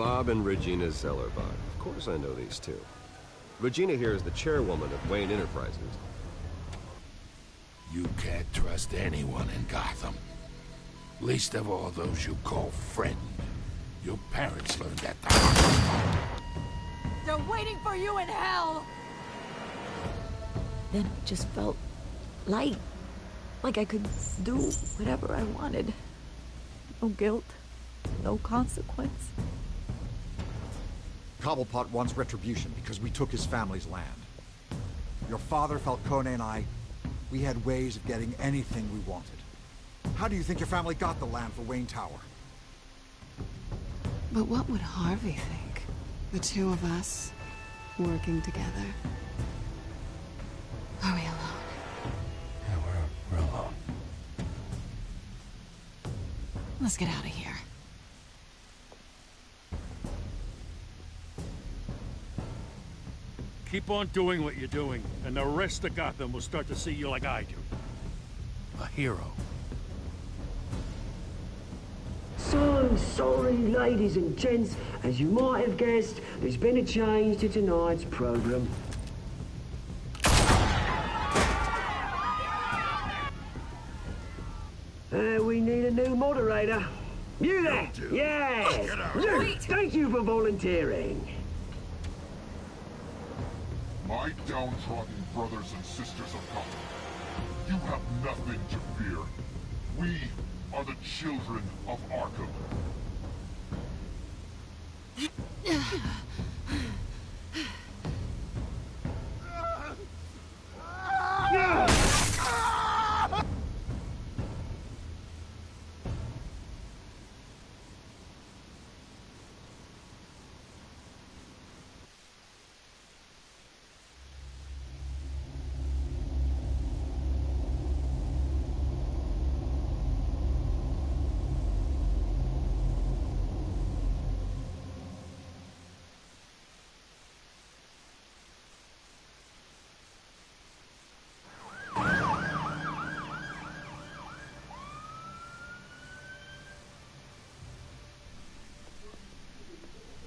Bob and Regina Zellerbach. Of course I know these two. Regina here is the chairwoman of Wayne Enterprises. You can't trust anyone in Gotham. Least of all those you call friend. Your parents learned that the hard way. They're waiting for you in hell! Then it just felt light. Like I could do whatever I wanted. No guilt, no consequence. Cobblepot wants retribution because we took his family's land. Your father, Falcone, and I, we had ways of getting anything we wanted. How do you think your family got the land for Wayne Tower? But what would Harvey think? The two of us, working together. Are we alone? Yeah, we're alone. Let's get out of here. Keep on doing what you're doing, and the rest of Gotham will start to see you like I do. A hero. So sorry, ladies and gents. As you might have guessed, there's been a change to tonight's program. We need a new moderator. You there? Yes! You! Thank you for volunteering. My downtrodden brothers and sisters of Gotham, you have nothing to fear. We are the children of Arkham.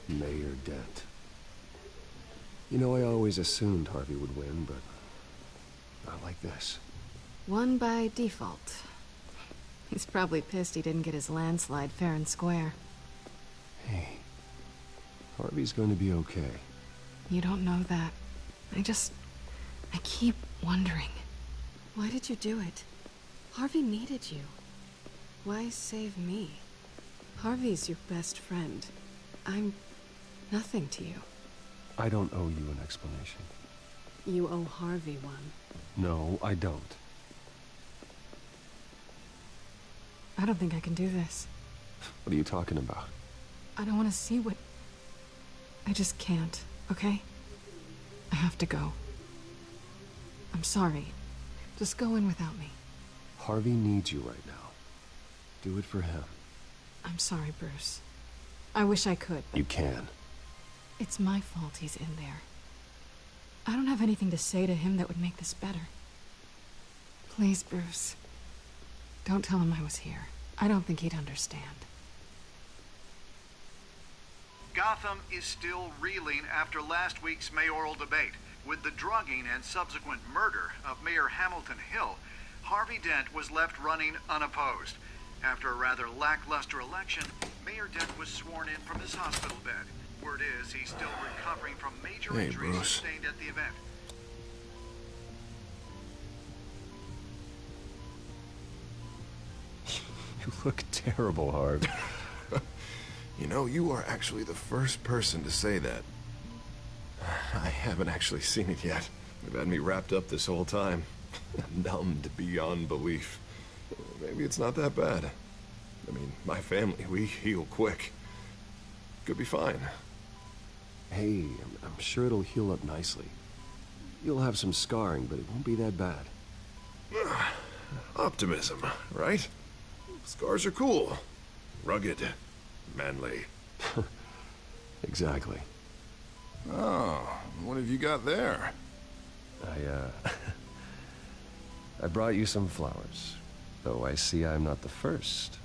Mayor Dent. You know, I always assumed Harvey would win, but not like this. Won by default. He's probably pissed he didn't get his landslide fair and square. Hey, Harvey's going to be okay. You don't know that. I keep wondering. Why did you do it? Harvey needed you. Why save me? Harvey's your best friend. I'm nothing to you. I don't owe you an explanation. You owe Harvey one. No, I don't. I don't think I can do this. What are you talking about? I don't want to see what... I just can't, okay? I have to go. I'm sorry. Just go in without me. Harvey needs you right now. Do it for him. I'm sorry, Bruce. I wish I could. You can. It's my fault he's in there. I don't have anything to say to him that would make this better. Please, Bruce. Don't tell him I was here. I don't think he'd understand. Gotham is still reeling after last week's mayoral debate. With the drugging and subsequent murder of Mayor Hamilton Hill, Harvey Dent was left running unopposed. After a rather lackluster election, Mayor Dent was sworn in from his hospital bed. Word is he's still recovering from major injuries sustained at the event. You look terrible, Harv. You know, you are actually the first person to say that. I haven't actually seen it yet. They've had me wrapped up this whole time. Numbed beyond belief. Maybe it's not that bad. I mean, my family, we heal quick. Could be fine. Hey, I'm sure it'll heal up nicely. You'll have some scarring, but it won't be that bad. Optimism, right? Scars are cool. Rugged. Manly. Exactly. Oh, what have you got there? I brought you some flowers. Though I see I'm not the first.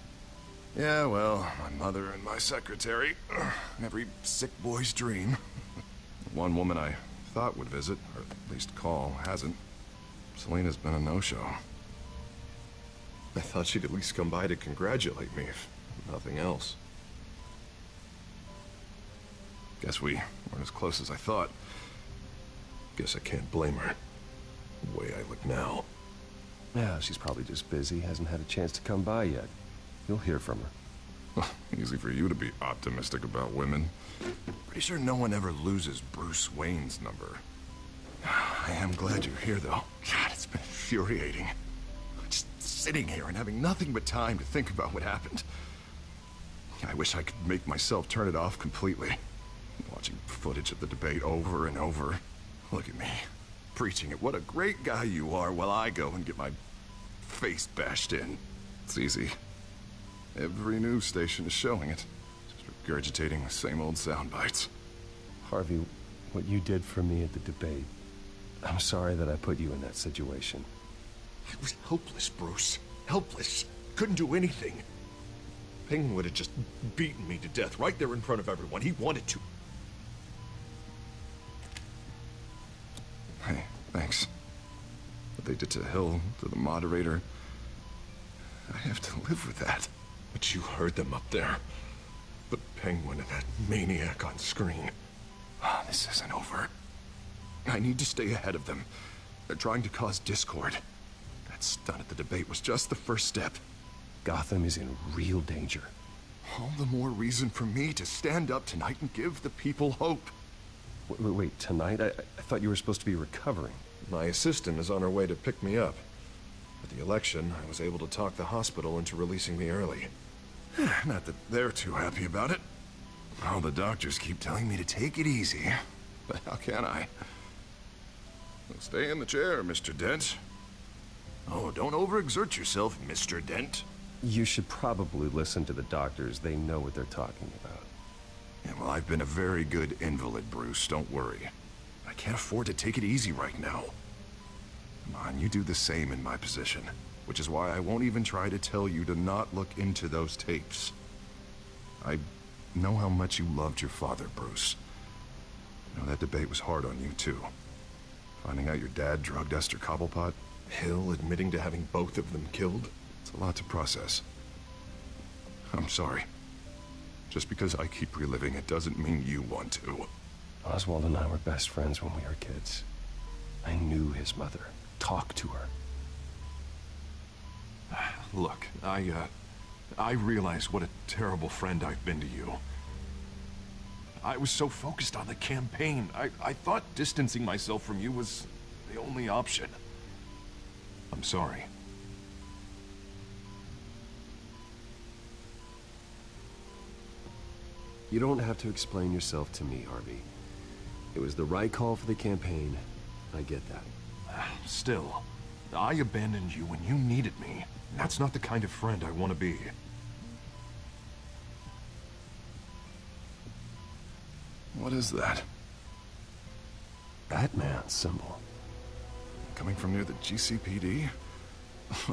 Yeah, well, my mother and my secretary. Every sick boy's dream. One woman I thought would visit, or at least call, hasn't. Selena's been a no-show. I thought she'd at least come by to congratulate me, if nothing else. Guess we weren't as close as I thought. Guess I can't blame her. The way I look now. Yeah, she's probably just busy, hasn't had a chance to come by yet. You'll hear from her. Easy for you to be optimistic about women. Pretty sure no one ever loses Bruce Wayne's number. I am glad you're here, though. God, it's been infuriating. Just sitting here and having nothing but time to think about what happened. I wish I could make myself turn it off completely. Watching footage of the debate over and over. Look at me, preaching it. What a great guy you are, while I go and get my face bashed in. It's easy. Every news station is showing it. Just regurgitating the same old sound bites. Harvey, what you did for me at the debate, I'm sorry that I put you in that situation. I was helpless, Bruce. Helpless. Couldn't do anything. Penguin would have just beaten me to death right there in front of everyone. He wanted to. Hey, thanks. What they did to Hill, to the moderator, I have to live with that. But you heard them up there. But Penguin and that maniac on screen. This isn't over. I need to stay ahead of them. They're trying to cause discord. That stunt at the debate was just the first step. Gotham is in real danger. All the more reason for me to stand up tonight and give the people hope. Wait, tonight? I thought you were supposed to be recovering. My assistant is on her way to pick me up. At the election, I was able to talk the hospital into releasing me early. Not that they're too happy about it. All the doctors keep telling me to take it easy. But how can I? Well, stay in the chair, Mr. Dent. Oh, don't overexert yourself, Mr. Dent. You should probably listen to the doctors. They know what they're talking about. Yeah, well, I've been a very good invalid, Bruce. Don't worry. I can't afford to take it easy right now. Come on, you do the same in my position. Which is why I won't even try to tell you to not look into those tapes. I know how much you loved your father, Bruce. I know that debate was hard on you, too. Finding out your dad drugged Esther Cobblepot, Hill admitting to having both of them killed. It's a lot to process. I'm sorry. Just because I keep reliving it doesn't mean you want to. Oswald and I were best friends when we were kids. I knew his mother. Talked to her. Look, I realize what a terrible friend I've been to you. I was so focused on the campaign. I thought distancing myself from you was the only option. I'm sorry. You don't have to explain yourself to me, Harvey. It was the right call for the campaign. I get that. Still, I abandoned you when you needed me. That's not the kind of friend I want to be. What is that? Batman symbol. Coming from near the GCPD?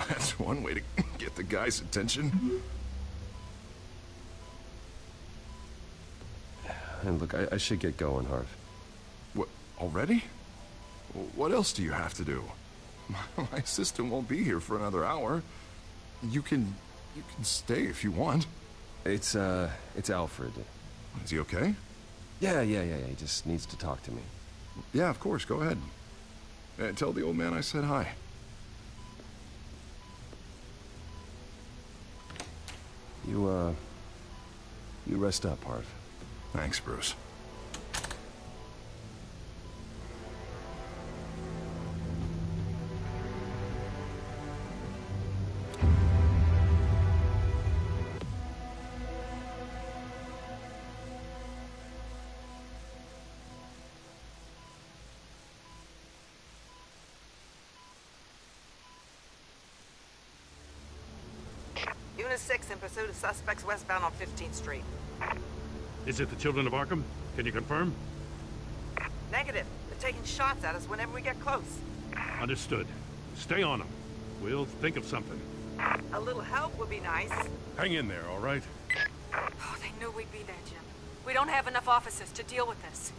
That's one way to get the guy's attention. And look, I should get going, Harv. What, already? What else do you have to do? My assistant won't be here for another hour. You can stay if you want. It's Alfred. Is he okay? Yeah, he just needs to talk to me. Yeah, of course, go ahead. Tell the old man I said hi. You rest up, Harv. Thanks, Bruce. Unit 6 in pursuit of suspects westbound on 15th Street. Is it the children of Arkham? Can you confirm? Negative. They're taking shots at us whenever we get close. Understood. Stay on them. We'll think of something. A little help would be nice. Hang in there, all right? Oh, they knew we'd be there, Jim. We don't have enough officers to deal with this.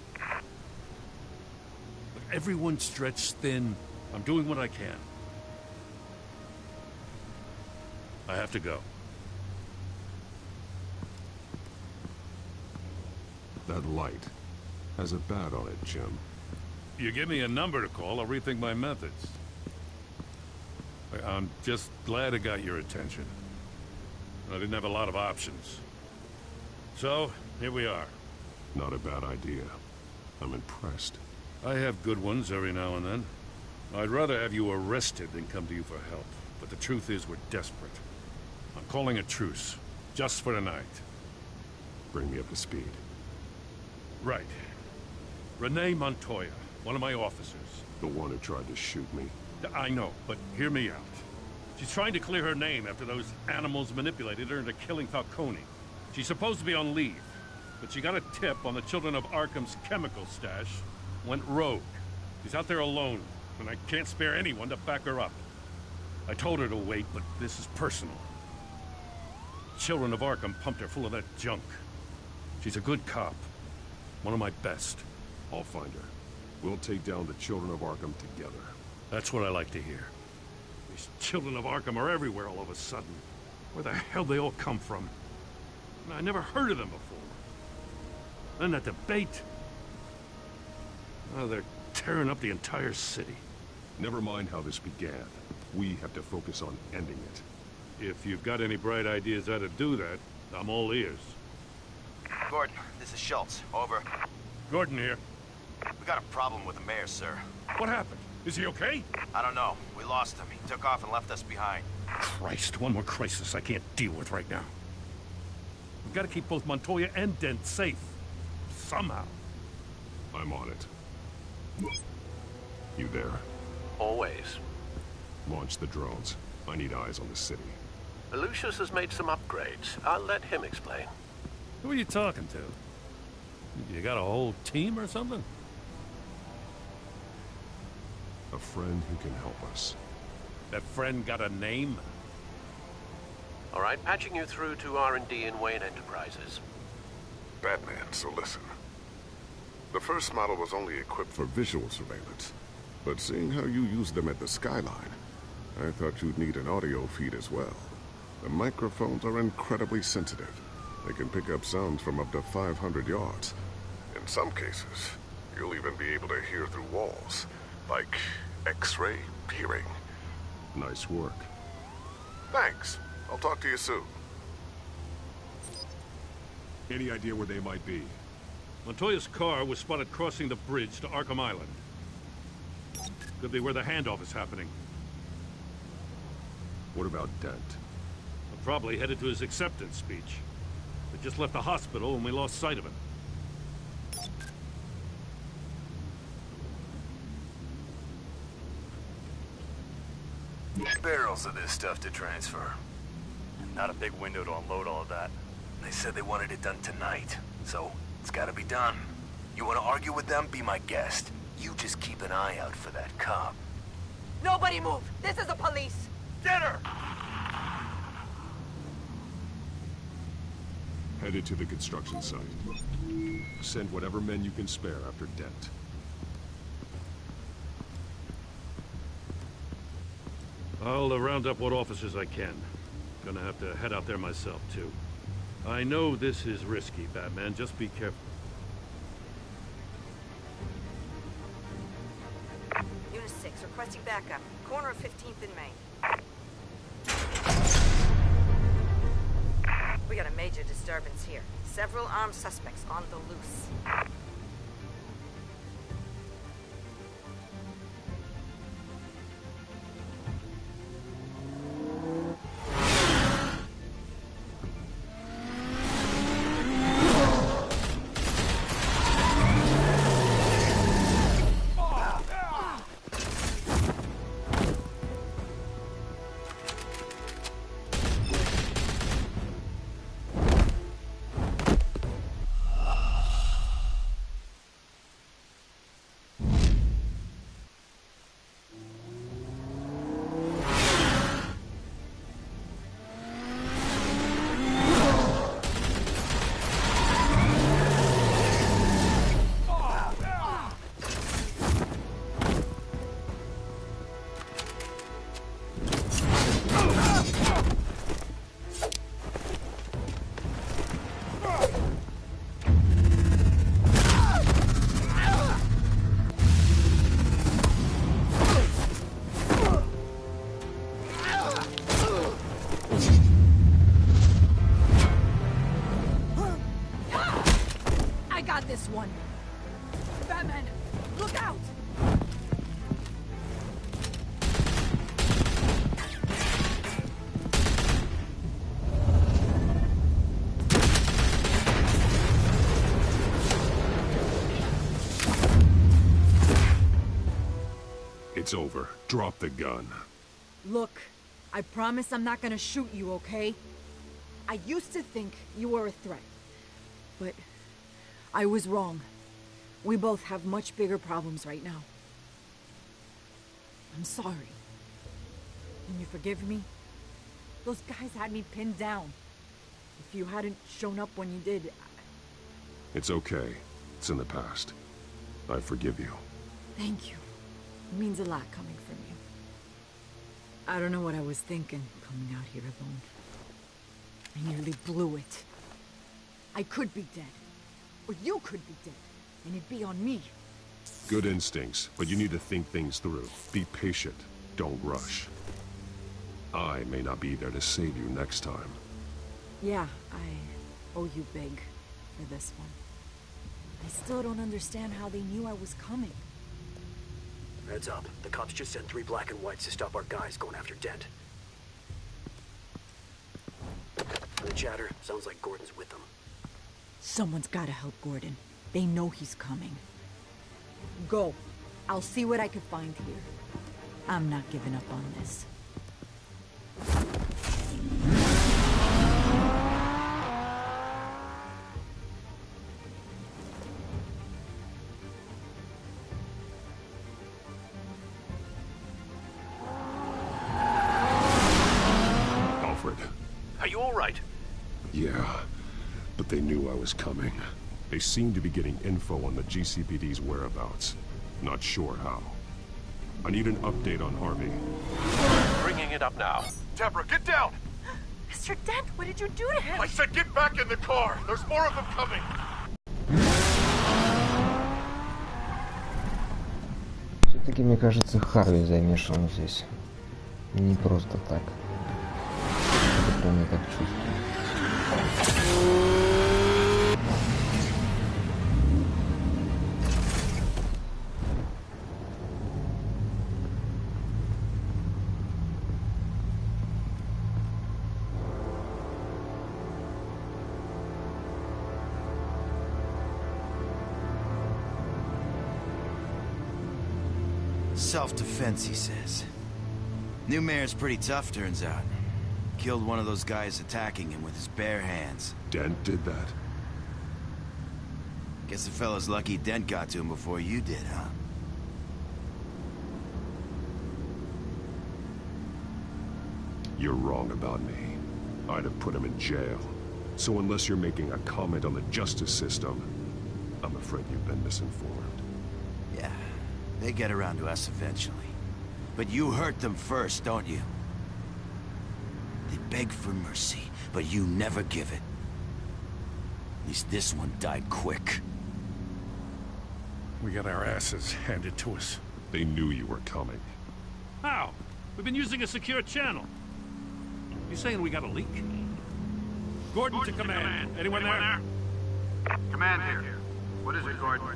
Look, everyone's stretched thin. I'm doing what I can. I have to go. That light has a bat on it, Jim. You give me a number to call, I'll rethink my methods. I'm just glad it got your attention. I didn't have a lot of options. So, here we are. Not a bad idea. I'm impressed. I have good ones every now and then. I'd rather have you arrested than come to you for help. But the truth is, we're desperate. I'm calling a truce. Just for tonight. Bring me up to speed. Right. Renee Montoya, one of my officers. The one who tried to shoot me. I know, but hear me out. She's trying to clear her name after those animals manipulated her into killing Falcone. She's supposed to be on leave, but she got a tip on the Children of Arkham's chemical stash, went rogue. She's out there alone, and I can't spare anyone to back her up. I told her to wait, but this is personal. Children of Arkham pumped her full of that junk. She's a good cop. One of my best. I'll find her. We'll take down the Children of Arkham together. That's what I like to hear. These Children of Arkham are everywhere all of a sudden. Where the hell they all come from? I never heard of them before. Then that debate. Oh, they're tearing up the entire city. Never mind how this began. We have to focus on ending it. If you've got any bright ideas how to do that, I'm all ears. Gordon, this is Schultz. Over. Gordon here. We got a problem with the mayor, sir. What happened? Is he okay? I don't know. We lost him. He took off and left us behind. Christ, one more crisis I can't deal with right now. We've got to keep both Montoya and Dent safe. Somehow. I'm on it. You there? Always. Launch the drones. I need eyes on the city. Lucius has made some upgrades. I'll let him explain. Who are you talking to? You got a whole team or something? A friend who can help us. That friend got a name? All right, patching you through to R&D in Wayne Enterprises. Batman, so listen. The first model was only equipped for visual surveillance. But seeing how you use them at the skyline, I thought you'd need an audio feed as well. The microphones are incredibly sensitive. They can pick up sounds from up to 500 yards. In some cases, you'll even be able to hear through walls. Like X-ray peering. Nice work. Thanks. I'll talk to you soon. Any idea where they might be? Montoya's car was spotted crossing the bridge to Arkham Island. Could be where the handoff is happening. What about Dent? Probably headed to his acceptance speech. They just left the hospital and we lost sight of him. Barrels of this stuff to transfer. Not a big window to unload all of that. They said they wanted it done tonight, so it's gotta be done. You wanna argue with them? Be my guest. You just keep an eye out for that cop. Nobody move! This is the police! Get her! Headed to the construction site. Send whatever men you can spare after Dent. I'll round up what officers I can. Gonna have to head out there myself, too. I know this is risky, Batman. Just be careful. Unit 6, requesting backup. Corner of 15th and Main. We got a major disturbance here. Several armed suspects on the loose. It's over. Drop the gun. Look, I promise I'm not gonna shoot you, okay? I used to think you were a threat. But I was wrong. We both have much bigger problems right now. I'm sorry. Can you forgive me? Those guys had me pinned down. If you hadn't shown up when you did... It's okay. It's in the past. I forgive you. Thank you. It means a lot coming from you. I don't know what I was thinking, coming out here alone. I nearly blew it. I could be dead. Or you could be dead. And it'd be on me. Good instincts, but you need to think things through. Be patient. Don't rush. I may not be there to save you next time. Yeah, I owe you big for this one. I still don't understand how they knew I was coming. Heads up. The cops just sent 3 black and whites to stop our guys going after Dent. The chatter sounds like Gordon's with them. Someone's gotta help Gordon. They know he's coming. Go. I'll see what I can find here. I'm not giving up on this. Are you all right? Yeah, but they knew I was coming. They seem to be getting info on the GCPD's whereabouts. Not sure how. I need an update on Harvey. Bringing it up now. Deborah, get down! Mr. Dent, what did you do to him? I said get back in the car! There's more of them coming! Все-таки, мне кажется, Харви замешан здесь. Не просто так. Это прям я так чувствую. Self-defense, he says. New mayor's pretty tough, turns out. Killed one of those guys attacking him with his bare hands. Dent did that? Guess the fella's lucky Dent got to him before you did, huh? You're wrong about me. I'd have put him in jail. So unless you're making a comment on the justice system, I'm afraid you've been misinformed. Yeah, they get around to us eventually. But you hurt them first, don't you? They beg for mercy, but you never give it. At least this one died quick. We got our asses handed to us. They knew you were coming. How? We've been using a secure channel. You saying we got a leak? Gordon to command. Anyone there? Command here. What is it, Gordon?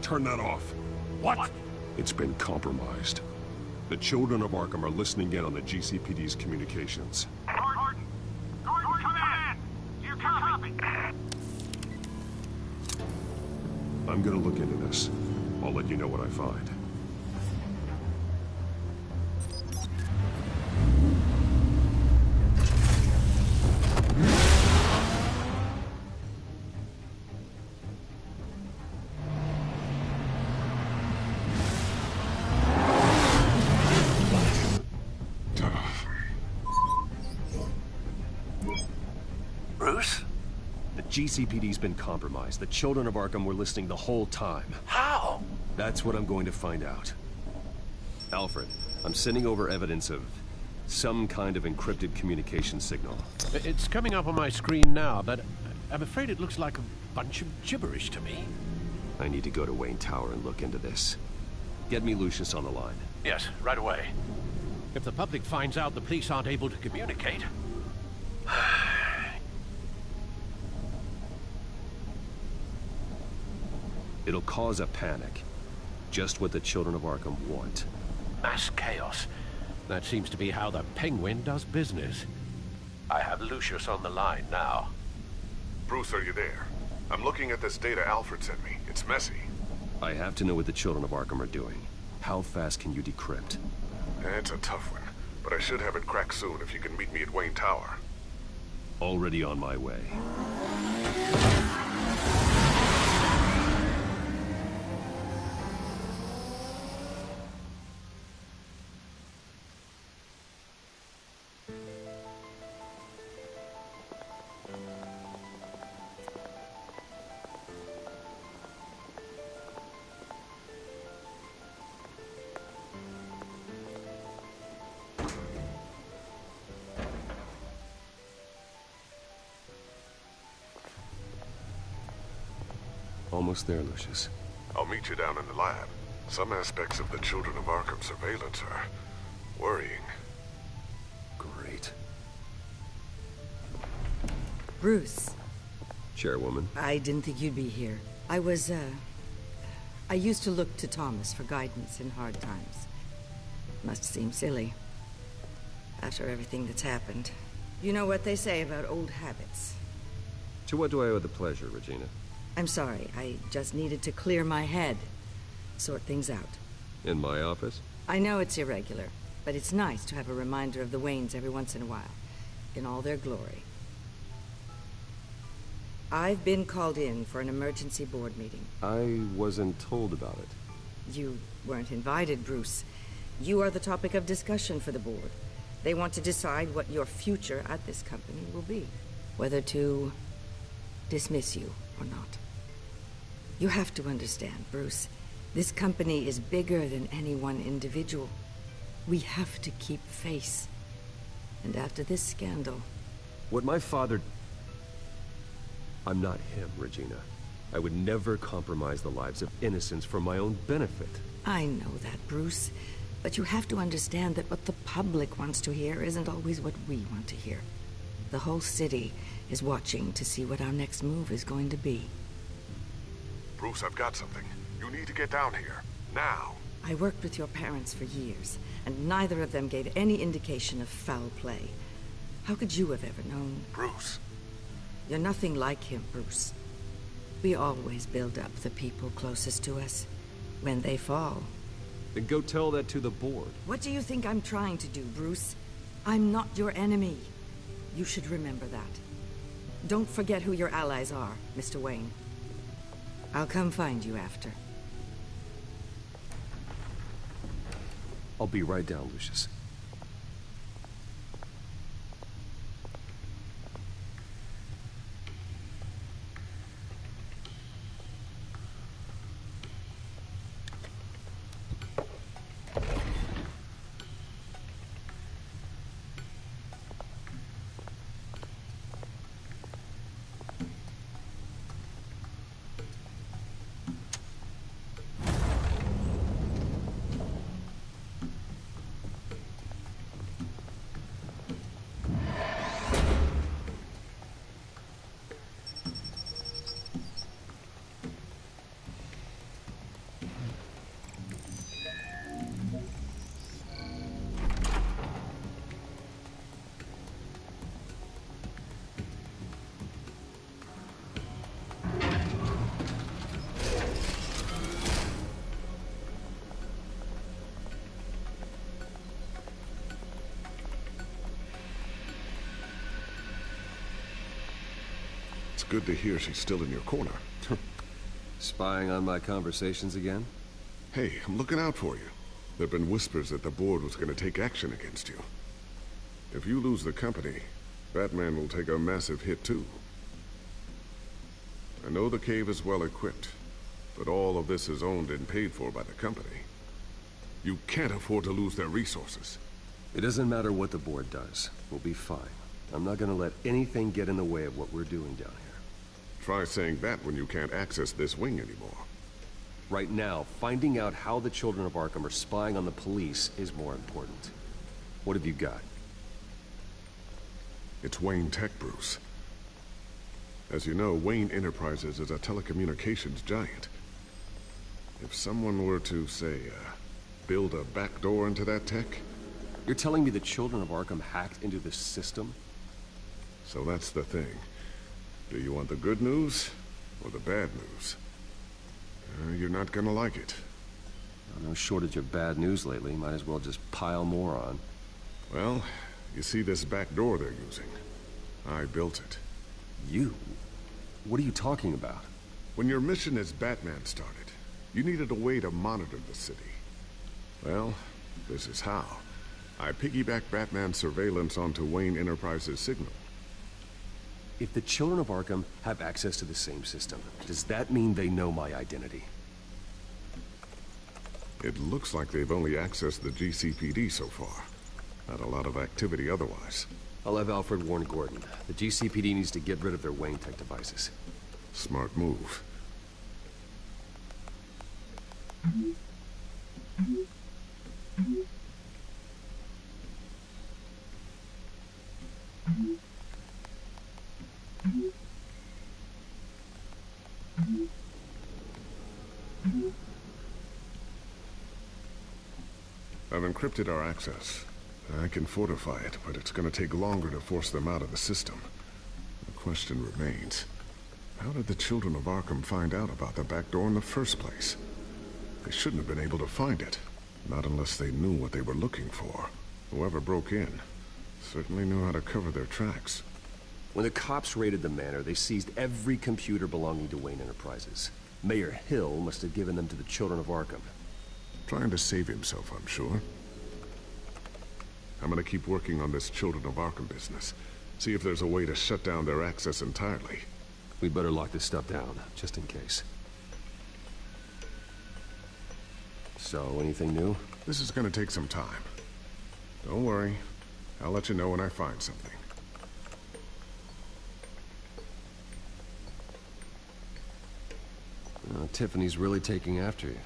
Turn that off. What? It's been compromised. The children of Arkham are listening in on the GCPD's communications. Gordon! Gordon, command! Do you copy? I'm gonna look into this. I'll let you know what I find. GCPD's been compromised. The children of Arkham were listening the whole time. How? That's what I'm going to find out. Alfred, I'm sending over evidence of some kind of encrypted communication signal. It's coming up on my screen now, but I'm afraid it looks like a bunch of gibberish to me. I need to go to Wayne Tower and look into this. Get me Lucius on the line. Yes, right away. If the public finds out the police aren't able to communicate... It'll cause a panic. Just what the children of Arkham want. Mass chaos. That seems to be how the Penguin does business. I have Lucius on the line now. Bruce, are you there? I'm looking at this data Alfred sent me. It's messy. I have to know what the Children of Arkham are doing. How fast can you decrypt? It's a tough one, but I should have it cracked soon if you can meet me at Wayne Tower. Already on my way. Almost there, Lucius. I'll meet you down in the lab. Some aspects of the Children of Arkham surveillance are worrying. Great. Bruce. Chairwoman. I didn't think you'd be here. I used to look to Thomas for guidance in hard times. Must seem silly. After everything that's happened. You know what they say about old habits. To what do I owe the pleasure, Regina? I'm sorry, I just needed to clear my head. Sort things out. In my office? I know it's irregular, but it's nice to have a reminder of the Waynes every once in a while. In all their glory. I've been called in for an emergency board meeting. I wasn't told about it. You weren't invited, Bruce. You are the topic of discussion for the board. They want to decide what your future at this company will be. Whether to dismiss you or not. You have to understand, Bruce. This company is bigger than any one individual. We have to keep face. And after this scandal... What my father... I'm not him, Regina. I would never compromise the lives of innocents for my own benefit. I know that, Bruce. But you have to understand that what the public wants to hear isn't always what we want to hear. The whole city is watching to see what our next move is going to be. Bruce, I've got something. You need to get down here. Now. I worked with your parents for years, and neither of them gave any indication of foul play. How could you have ever known? Bruce. You're nothing like him, Bruce. We always build up the people closest to us. When they fall... Then go tell that to the board. What do you think I'm trying to do, Bruce? I'm not your enemy. You should remember that. Don't forget who your allies are, Mr. Wayne. I'll come find you after. I'll be right down, Lucius. It's good to hear she's still in your corner. Spying on my conversations again? Hey, I'm looking out for you. There have been whispers that the board was going to take action against you. If you lose the company, Batman will take a massive hit too. I know the cave is well equipped, but all of this is owned and paid for by the company. You can't afford to lose their resources. It doesn't matter what the board does. We'll be fine. I'm not gonna let anything get in the way of what we're doing down here. Try saying that when you can't access this wing anymore. Right now, finding out how the Children of Arkham are spying on the police is more important. What have you got? It's Wayne Tech, Bruce. As you know, Wayne Enterprises is a telecommunications giant. If someone were to, say, build a backdoor into that tech... You're telling me the Children of Arkham hacked into this system? So that's the thing. Do you want the good news or the bad news? You're not gonna like it. No shortage of bad news lately. Might as well just pile more on. Well, you see this back door they're using? I built it. You? What are you talking about? When your mission as Batman started, you needed a way to monitor the city. Well, this is how. I piggybacked Batman's surveillance onto Wayne Enterprises' signal. If the children of Arkham have access to the same system, does that mean they know my identity? It looks like they've only accessed the GCPD so far. Not a lot of activity otherwise. I'll have Alfred warn Gordon. The GCPD needs to get rid of their Wayne tech devices. Smart move. I've encrypted our access. I can fortify it, but it's gonna take longer to force them out of the system. The question remains, how did the children of Arkham find out about the back door in the first place? They shouldn't have been able to find it. Not unless they knew what they were looking for. Whoever broke in certainly knew how to cover their tracks. When the cops raided the manor, they seized every computer belonging to Wayne Enterprises. Mayor Hill must have given them to the children of Arkham. Trying to save himself, I'm sure. I'm gonna keep working on this Children of Arkham business. See if there's a way to shut down their access entirely. We'd better lock this stuff down, just in case. So, anything new? This is gonna take some time. Don't worry. I'll let you know when I find something. Tiffany's really taking after you.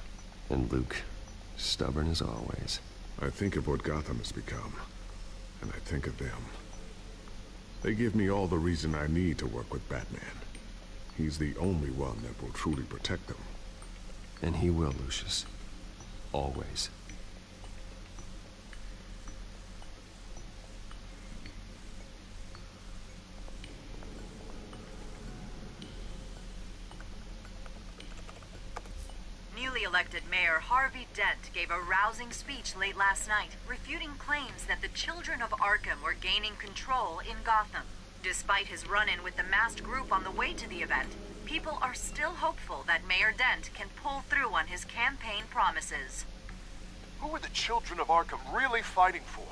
And Luke, stubborn as always. I think of what Gotham has become, and I think of them. They give me all the reason I need to work with Batman. He's the only one that will truly protect them. And he will, Lucius. Always. Newly elected Mayor Harvey Dent gave a rousing speech late last night, refuting claims that the children of Arkham were gaining control in Gotham. Despite his run-in with the masked group on the way to the event, people are still hopeful that Mayor Dent can pull through on his campaign promises. Who are the children of Arkham really fighting for?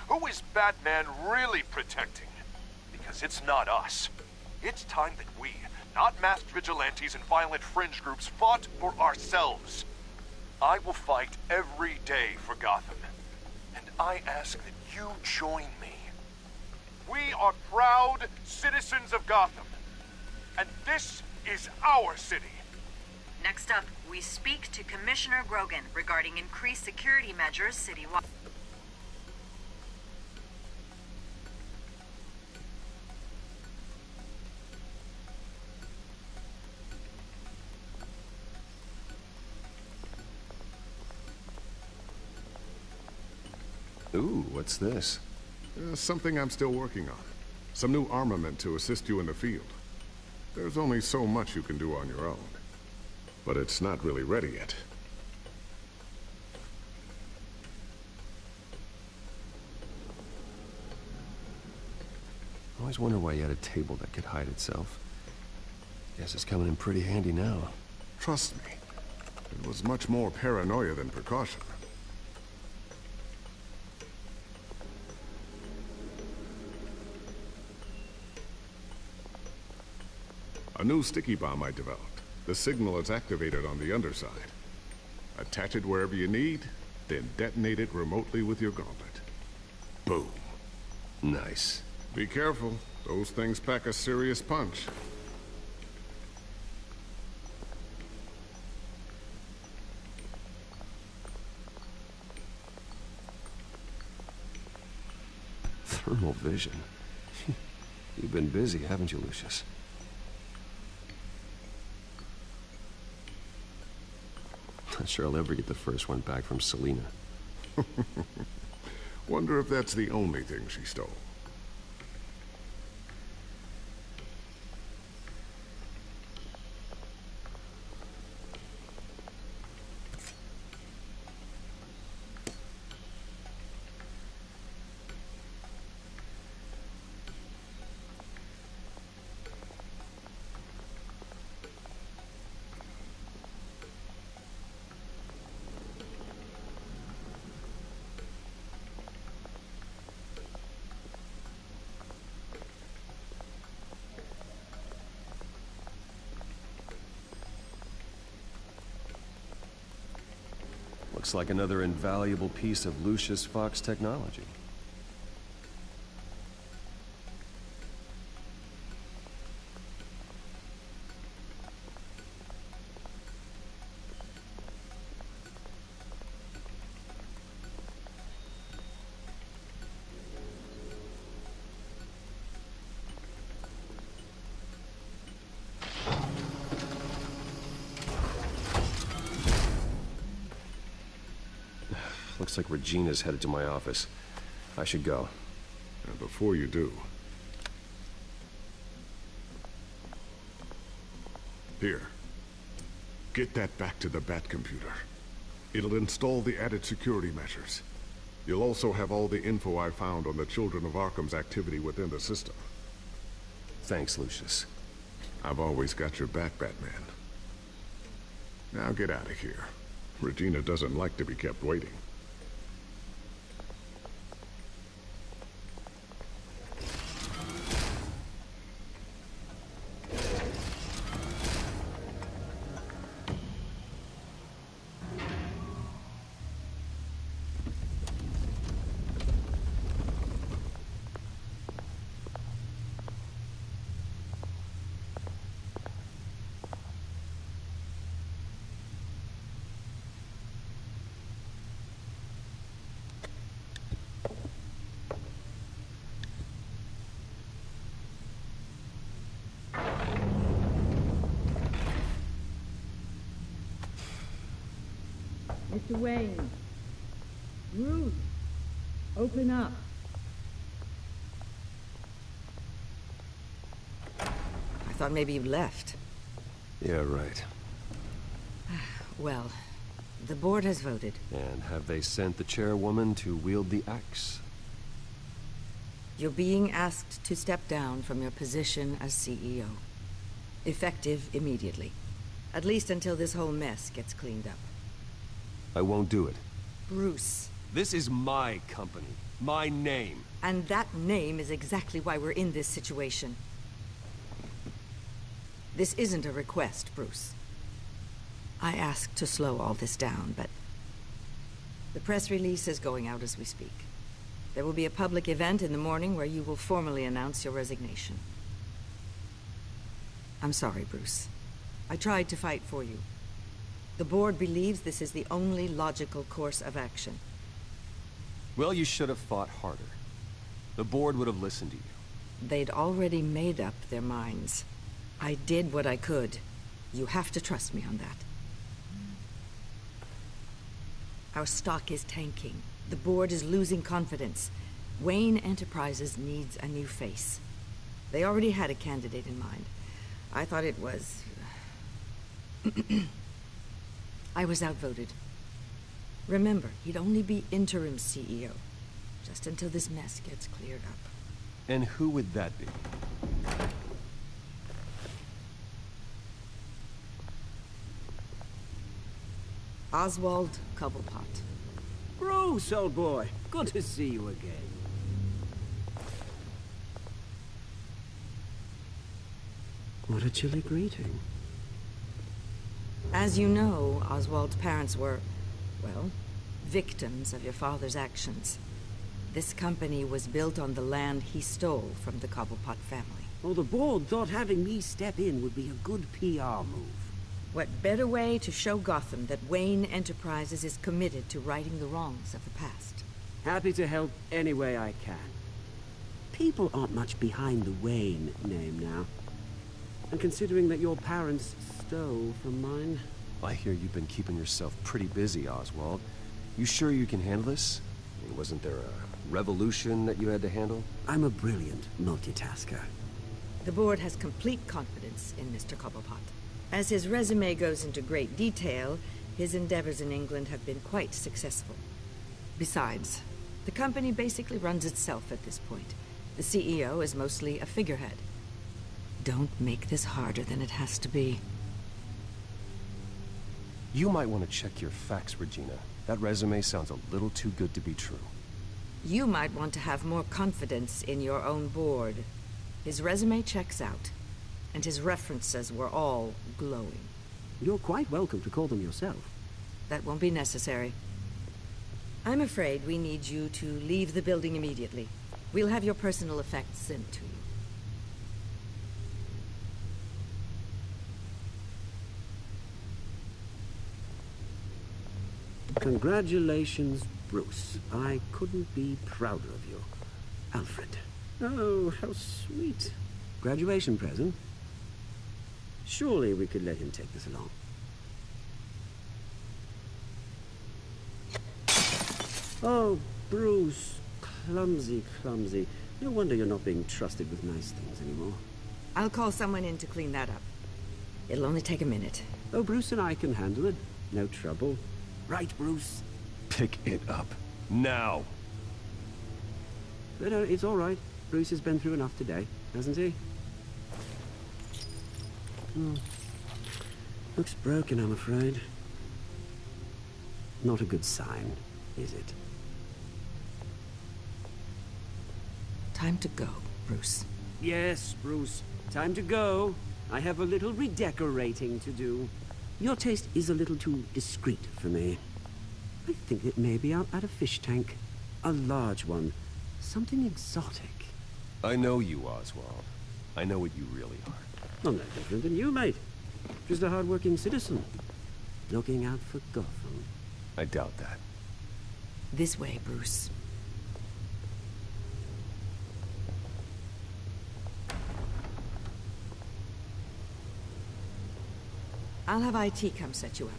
Who is Batman really protecting? Because it's not us. It's time that we, not masked vigilantes and violent fringe groups, fought for ourselves. I will fight every day for Gotham. And I ask that you join me. We are proud citizens of Gotham. And this is our city. Next up, we speak to Commissioner Grogan regarding increased security measures citywide. Ooh, what's this? Something I'm still working on. Some new armament to assist you in the field. There's only so much you can do on your own. But it's not really ready yet. I always wonder why you had a table that could hide itself. Guess it's coming in pretty handy now. Trust me, it was much more paranoia than precaution. A new sticky bomb I developed. The signal is activated on the underside. Attach it wherever you need, then detonate it remotely with your gauntlet. Boom. Nice. Be careful. Those things pack a serious punch. Thermal vision. You've been busy, haven't you, Lucius? Not sure I'll ever get the first one back from Selina. Wonder if that's the only thing she stole. Looks like another invaluable piece of Lucius Fox technology. Looks like Regina's headed to my office. I should go. And before you do... Here. Get that back to the Bat computer. It'll install the added security measures. You'll also have all the info I found on the Children of Arkham's activity within the system. Thanks, Lucius. I've always got your back, Batman. Now get out of here. Regina doesn't like to be kept waiting. Mr. Wayne. Ruth, open up. I thought maybe you left. Yeah, right. Well, the board has voted. And have they sent the chairwoman to wield the axe? You're being asked to step down from your position as CEO. Effective immediately. At least until this whole mess gets cleaned up. I won't do it. Bruce. This is my company. My name. And that name is exactly why we're in this situation. This isn't a request, Bruce. I asked to slow all this down, but... the press release is going out as we speak. There will be a public event in the morning where you will formally announce your resignation. I'm sorry, Bruce. I tried to fight for you. The board believes this is the only logical course of action. Well, you should have fought harder. The board would have listened to you. They'd already made up their minds. I did what I could. You have to trust me on that. Our stock is tanking. The board is losing confidence. Wayne Enterprises needs a new face. They already had a candidate in mind. I thought it was... I was outvoted. Remember, he'd only be interim CEO, just until this mess gets cleared up. And who would that be? Oswald Cobblepot. Bruce, old boy. Good to see you again. What a chilly greeting. As you know, Oswald's parents were, well, victims of your father's actions. This company was built on the land he stole from the Cobblepot family. Well, the board thought having me step in would be a good PR move. What better way to show Gotham that Wayne Enterprises is committed to righting the wrongs of the past? Happy to help any way I can. People aren't much behind the Wayne name now. And considering that your parents stole from mine... I hear you've been keeping yourself pretty busy, Oswald. You sure you can handle this? I mean, wasn't there a revolution that you had to handle? I'm a brilliant multitasker. The board has complete confidence in Mr. Cobblepot. As his resume goes into great detail, his endeavors in England have been quite successful. Besides, the company basically runs itself at this point. The CEO is mostly a figurehead. Don't make this harder than it has to be. You might want to check your facts, Regina. That resume sounds a little too good to be true. You might want to have more confidence in your own board. His resume checks out, and his references were all glowing. You're quite welcome to call them yourself. That won't be necessary. I'm afraid we need you to leave the building immediately. We'll have your personal effects sent to you. Congratulations, Bruce. I couldn't be prouder of you. Alfred. Oh, how sweet. Graduation present. Surely we could let him take this along. Oh, Bruce. Clumsy, clumsy. No wonder you're not being trusted with nice things anymore. I'll call someone in to clean that up. It'll only take a minute. Oh, Bruce and I can handle it. No trouble. Right, Bruce? Pick it up. Now! No, it's all right. Bruce has been through enough today, hasn't he? Looks broken, I'm afraid. Not a good sign, is it? Time to go, Bruce. Yes, Bruce. Time to go. I have a little redecorating to do. Your taste is a little too discreet for me. I think that maybe I'll add a fish tank. A large one. Something exotic. I know you, Oswald. I know what you really are. I'm no different than you, mate. Just a hard-working citizen. Looking out for Gotham. I doubt that. This way, Bruce. I'll have IT come set you up.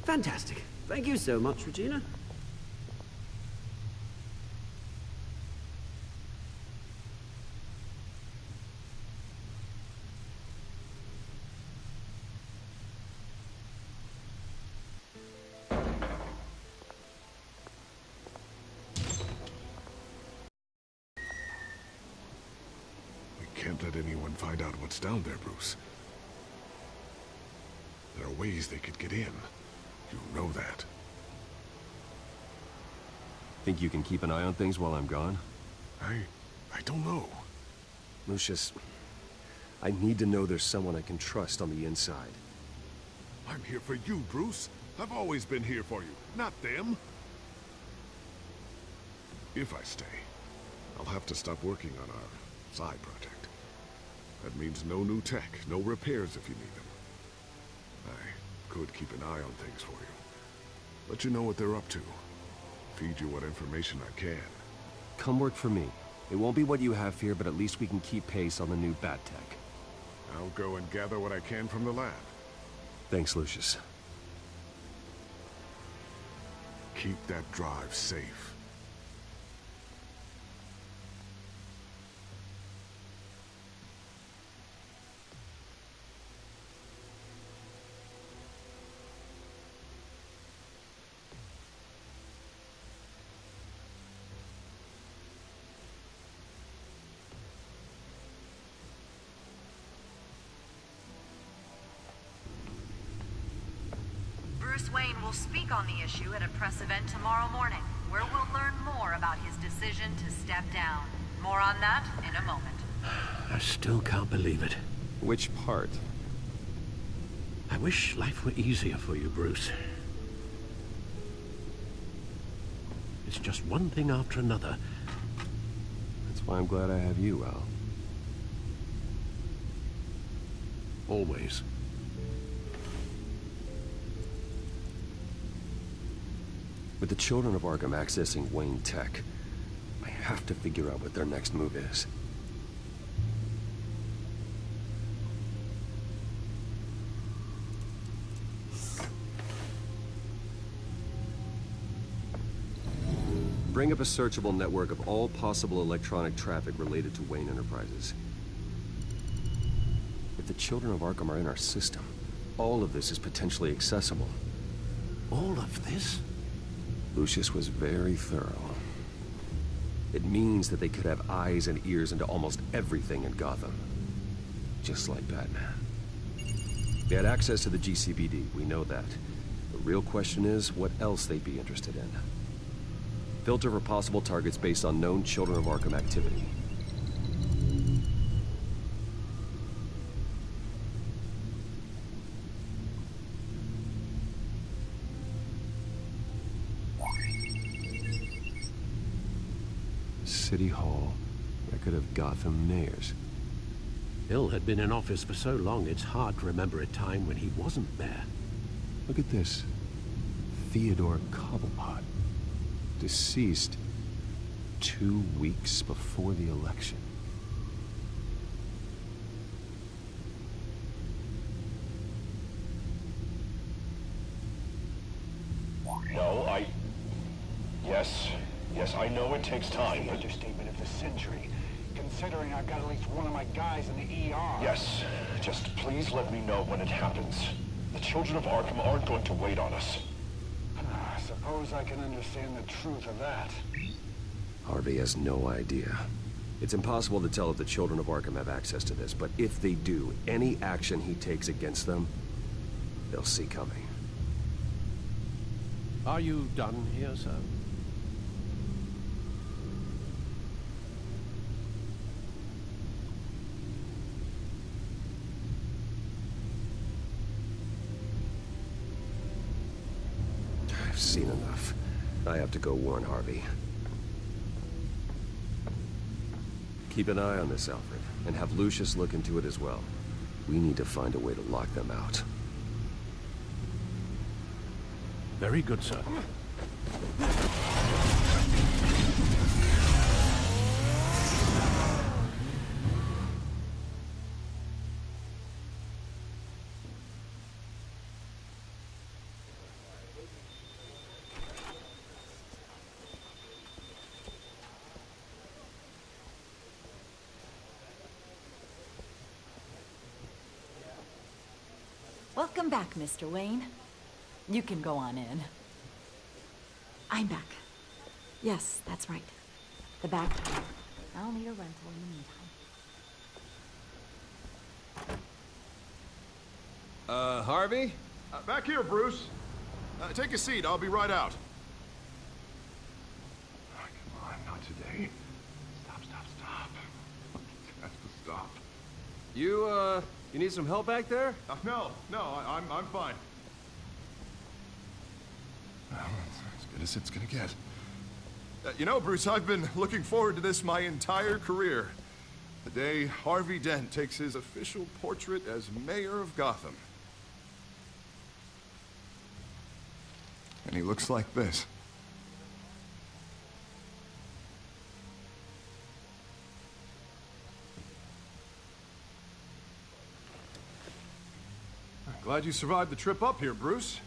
Fantastic. Thank you so much, Regina. We can't let anyone find out what's down there, Bruce. There are ways they could get in. You know that. Think you can keep an eye on things while I'm gone? I don't know. Lucius, I need to know there's someone I can trust on the inside. I'm here for you, Bruce. I've always been here for you, not them. If I stay, I'll have to stop working on our side project. That means no new tech, no repairs if you need them. I could keep an eye on things for you. Let you know what they're up to. Feed you what information I can. Come work for me. It won't be what you have here, but at least we can keep pace on the new bat tech. I'll go and gather what I can from the lab. Thanks, Lucius. Keep that drive safe. Bruce Wayne will speak on the issue at a press event tomorrow morning, where we'll learn more about his decision to step down. More on that in a moment. I still can't believe it. Which part? I wish life were easier for you, Bruce. It's just one thing after another. That's why I'm glad I have you, Al. Always. With the children of Arkham accessing Wayne Tech, I have to figure out what their next move is. Bring up a searchable network of all possible electronic traffic related to Wayne Enterprises. If the children of Arkham are in our system, all of this is potentially accessible. All of this? Lucius was very thorough. It means that they could have eyes and ears into almost everything in Gotham. Just like Batman. They had access to the GCPD, we know that. The real question is, what else they'd be interested in. Filter for possible targets based on known Children of Arkham activity. City Hall, record of Gotham mayors. Hill had been in office for so long, it's hard to remember a time when he wasn't there. Look at this. Theodore Cobblepot. Deceased 2 weeks before the election. No, Yes, I know it takes time, but... understatement of the century, considering I've got at least one of my guys in the ER. Yes, just please let me know when it happens. The children of Arkham aren't going to wait on us. I suppose I can understand the truth of that. Harvey has no idea. It's impossible to tell if the children of Arkham have access to this, but if they do, any action he takes against them, they'll see coming. Are you done here, sir? I've seen enough. I have to go warn Harvey. Keep an eye on this, Alfred, and have Lucius look into it as well. We need to find a way to lock them out. Very good, sir. Welcome back, Mr. Wayne. You can go on in. I'm back. Yes, that's right. The back. I'll need a rental in the meantime. Harvey? Back here, Bruce. Take a seat. I'll be right out. Oh, come on, not today. Stop. Has to stop. You need some help back there? No, I'm fine. Well, it's as good as it's gonna get. You know, Bruce, I've been looking forward to this my entire career. The day Harvey Dent takes his official portrait as mayor of Gotham. And he looks like this. Glad you survived the trip up here, Bruce.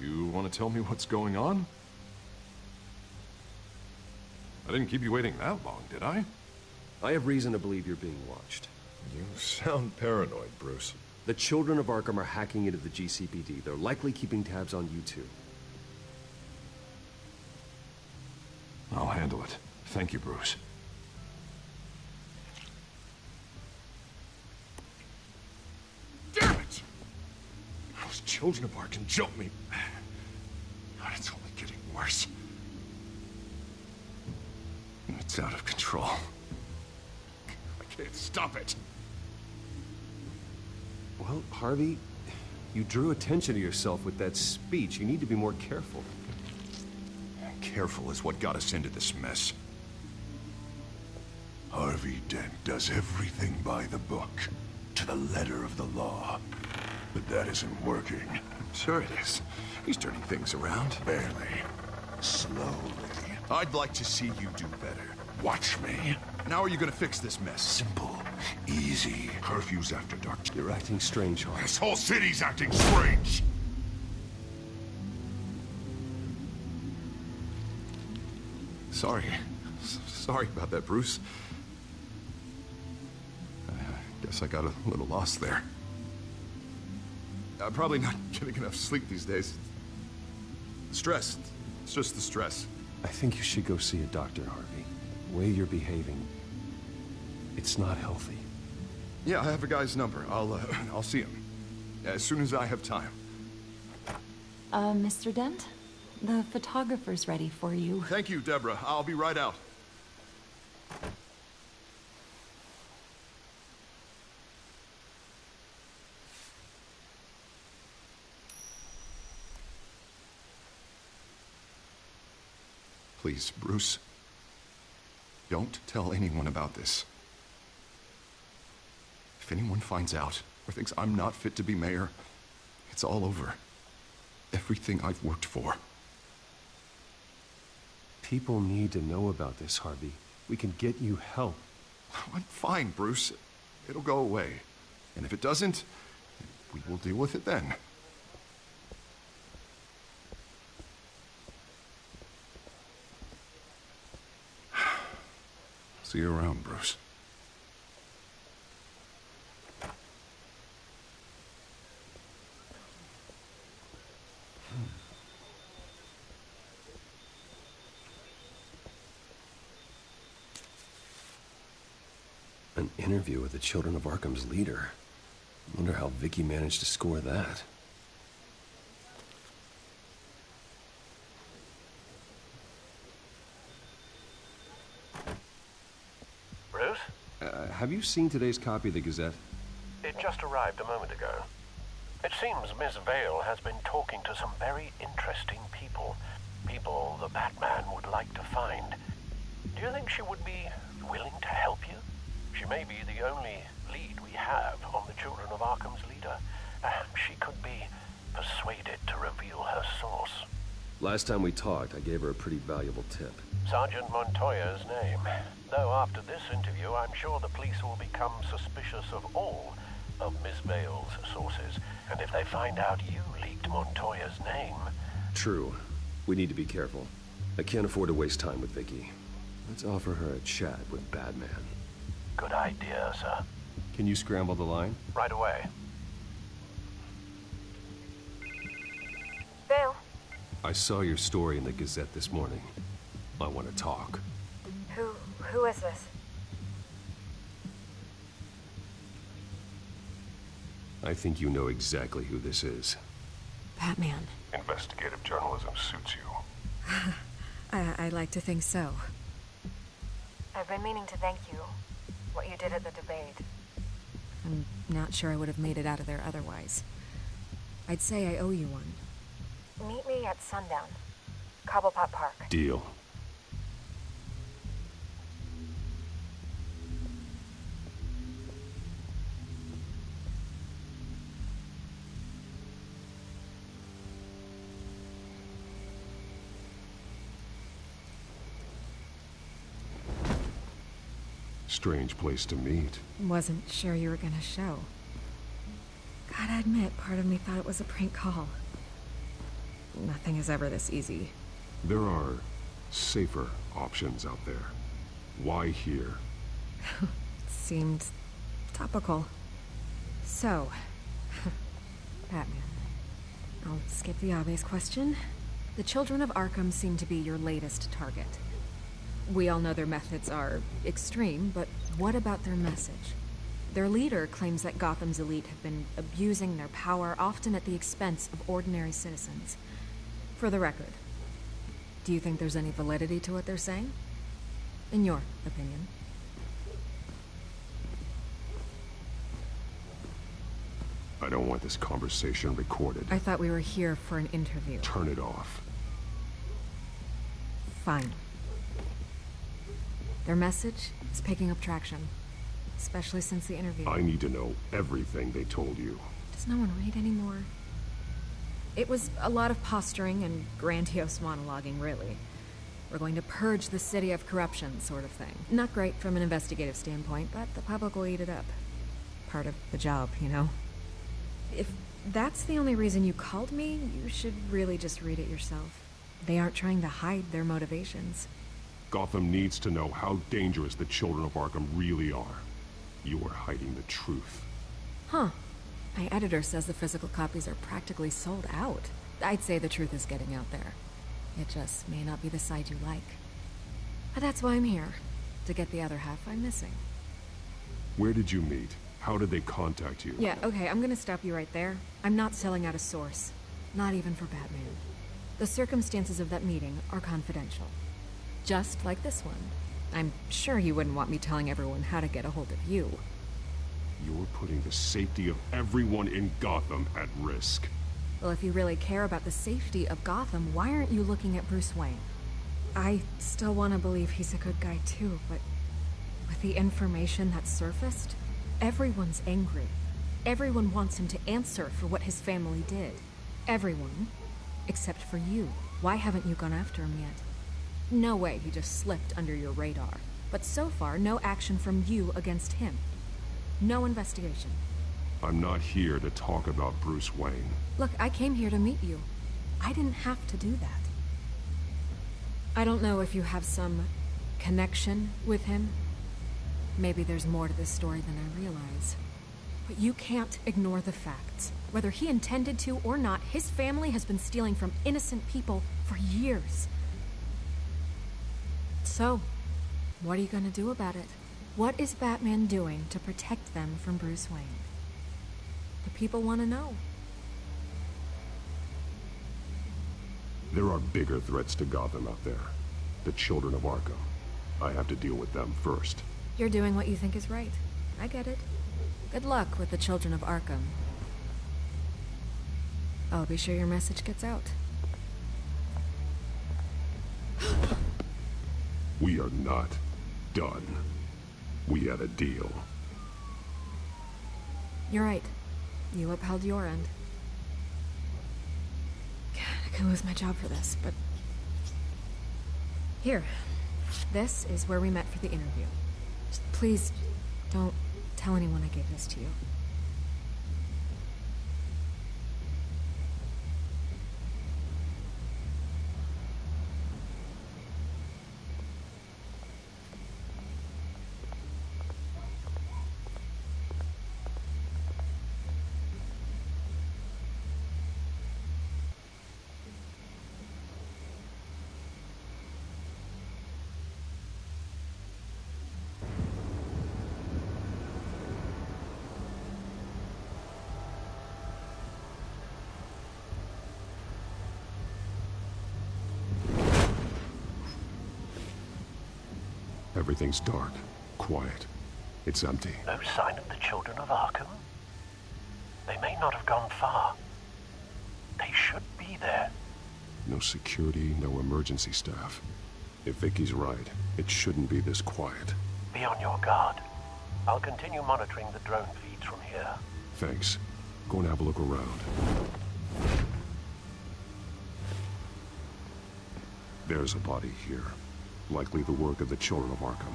You want to tell me what's going on? I didn't keep you waiting that long, did I? I have reason to believe you're being watched. You sound paranoid, Bruce. The children of Arkham are hacking into the GCPD. They're likely keeping tabs on you too. I'll handle it. Thank you, Bruce. Damn it! Those children of Arkham jumped me. God, it's only getting worse. It's out of control. I can't stop it. Well, Harvey, you drew attention to yourself with that speech. You need to be more careful. Careful is what got us into this mess. Harvey Dent does everything by the book, to the letter of the law. But that isn't working. Sure it is. He's turning things around. Barely. Slowly. I'd like to see you do better. Watch me. Now are you gonna fix this mess? Simple. Easy. Curfews after dark. You're acting strange, Harvey. This whole city's acting strange. Sorry about that, Bruce. I guess I got a little lost there. I'm probably not getting enough sleep these days. Stress. It's just the stress. I think you should go see a doctor, Harvey. The way you're behaving, it's not healthy. Yeah, I have a guy's number. I'll see him as soon as I have time. Mr. Dent? The photographer's ready for you. Thank you, Deborah. I'll be right out. Please, Bruce. Don't tell anyone about this. If anyone finds out or thinks I'm not fit to be mayor, it's all over. Everything I've worked for. People need to know about this, Harvey. We can get you help. I'm fine, Bruce. It'll go away. And if it doesn't, we will deal with it then. See you around, Bruce. An interview with the Children of Arkham's leader. Wonder how Vicky managed to score that. Bruce? Have you seen today's copy of the Gazette? It just arrived a moment ago. It seems Miss Vale has been talking to some very interesting people. People the Batman would like to find. Do you think she would be willing to help you? She may be the only lead we have on the Children of Arkham's leader. She could be persuaded to reveal her source. Last time we talked, I gave her a pretty valuable tip. Sergeant Montoya's name. Though after this interview, I'm sure the police will become suspicious of all of Miss Vale's sources. And if they find out you leaked Montoya's name... True. We need to be careful. I can't afford to waste time with Vicky. Let's offer her a chat with Batman. Good idea, sir. Can you scramble the line? Right away. Vale. I saw your story in the Gazette this morning. I want to talk. Who is this? I think you know exactly who this is. Batman. Investigative journalism suits you. I'd like to think so. I've been meaning to thank you. What you did at the debate. I'm not sure I would have made it out of there otherwise. I'd say I owe you one. Meet me at sundown. Cobblepot Park. Deal. Strange place to meet. Wasn't sure you were gonna show. Gotta admit, part of me thought it was a prank call. Nothing is ever this easy. There are safer options out there. Why here? Seemed topical. So, Batman. I'll skip the obvious question. The Children of Arkham seem to be your latest target. We all know their methods are extreme, but what about their message? Their leader claims that Gotham's elite have been abusing their power, often at the expense of ordinary citizens. For the record, do you think there's any validity to what they're saying? In your opinion? I don't want this conversation recorded. I thought we were here for an interview. Turn it off. Fine. Their message is picking up traction, especially since the interview. I need to know everything they told you. Does no one read anymore? It was a lot of posturing and grandiose monologuing, really. We're going to purge the city of corruption, sort of thing. Not great from an investigative standpoint, but the public will eat it up. Part of the job, you know? If that's the only reason you called me, you should really just read it yourself. They aren't trying to hide their motivations. Gotham needs to know how dangerous the Children of Arkham really are. You are hiding the truth. Huh. My editor says the physical copies are practically sold out. I'd say the truth is getting out there. It just may not be the side you like. But that's why I'm here. To get the other half I'm missing. Where did you meet? How did they contact you? Yeah, okay, I'm gonna stop you right there. I'm not selling out a source. Not even for Batman. The circumstances of that meeting are confidential. Just like this one. I'm sure you wouldn't want me telling everyone how to get a hold of you. You're putting the safety of everyone in Gotham at risk. Well, if you really care about the safety of Gotham, why aren't you looking at Bruce Wayne? I still want to believe he's a good guy too, but with the information that surfaced, everyone's angry. Everyone wants him to answer for what his family did. Everyone, except for you. Why haven't you gone after him yet? No way he just slipped under your radar. But so far, no action from you against him. No investigation. I'm not here to talk about Bruce Wayne. Look, I came here to meet you. I didn't have to do that. I don't know if you have some connection with him. Maybe there's more to this story than I realize. But you can't ignore the facts. Whether he intended to or not, his family has been stealing from innocent people for years. So, what are you gonna do about it? What is Batman doing to protect them from Bruce Wayne? The people want to know. There are bigger threats to Gotham out there. The children of Arkham. I have to deal with them first. You're doing what you think is right. I get it. Good luck with the children of Arkham. I'll be sure your message gets out. We are not done. We had a deal. You're right. You upheld your end. I could lose my job for this, but... Here. This is where we met for the interview. Just please, don't tell anyone I gave this to you. Everything's dark, quiet. It's empty. No sign of the children of Arkham? They may not have gone far. They should be there. No security, no emergency staff. If Vicky's right, it shouldn't be this quiet. Be on your guard. I'll continue monitoring the drone feeds from here. Thanks. Go and have a look around. There's a body here. Likely the work of the children of Arkham.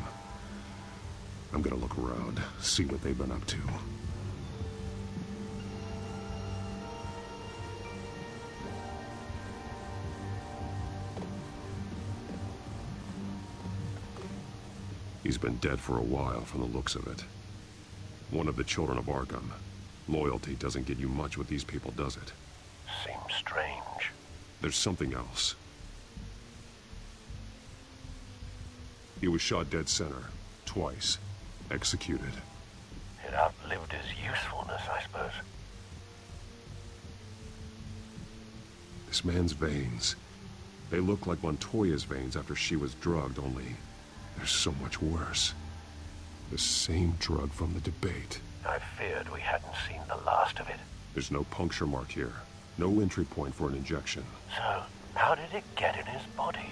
I'm gonna look around, see what they've been up to. He's been dead for a while from the looks of it. One of the children of Arkham. Loyalty doesn't get you much with these people, does it? Seems strange. There's something else. He was shot dead center, twice, executed. It outlived his usefulness, I suppose. This man's veins, they look like Montoya's veins after she was drugged, only they're so much worse. The same drug from the debate. I feared we hadn't seen the last of it. There's no puncture mark here, no entry point for an injection. So, how did it get in his body?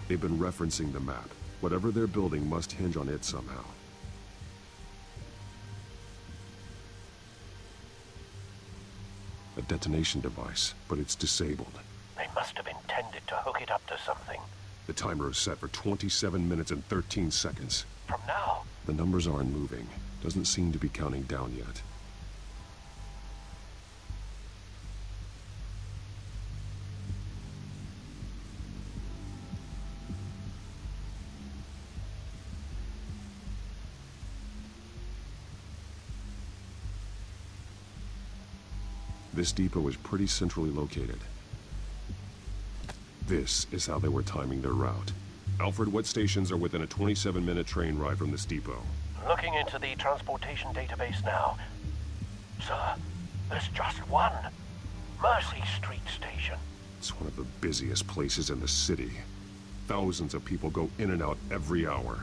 They've been referencing the map. Whatever they're building must hinge on it somehow. A detonation device, but it's disabled. They must have intended to hook it up to something. The timer is set for 27 minutes and 13 seconds. From now? The numbers aren't moving. Doesn't seem to be counting down yet. This depot is pretty centrally located. This is how they were timing their route. Alfred, what stations are within a 27-minute train ride from this depot? Looking into the transportation database now. Sir, there's just one. Mercy Street Station. It's one of the busiest places in the city. Thousands of people go in and out every hour.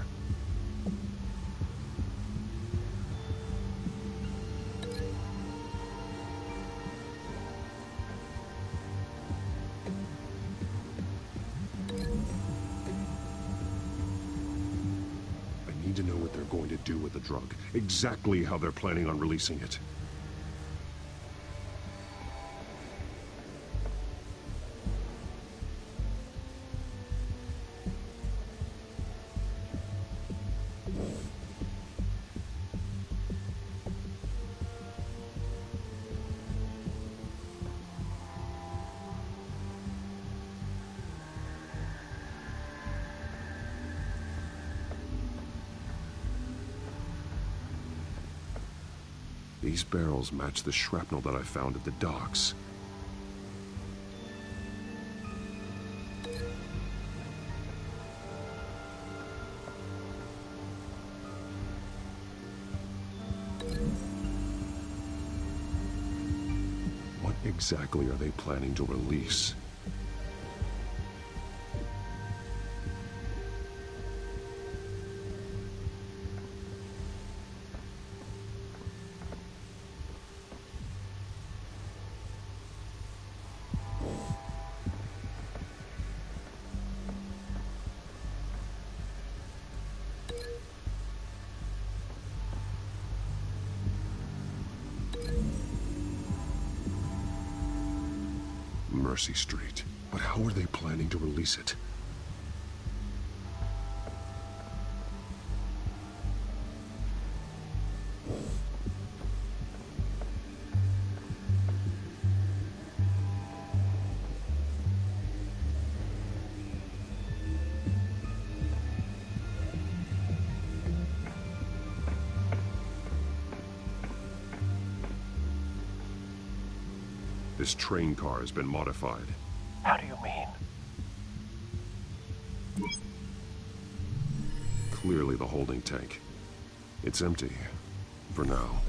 they're going to do with the drug. Exactly how they're planning on releasing it. These barrels match the shrapnel that I found at the docks. What exactly are they planning to release? Mercy Street. But how are they planning to release it? This train car has been modified. How do you mean? Clearly the holding tank. It's empty. For now.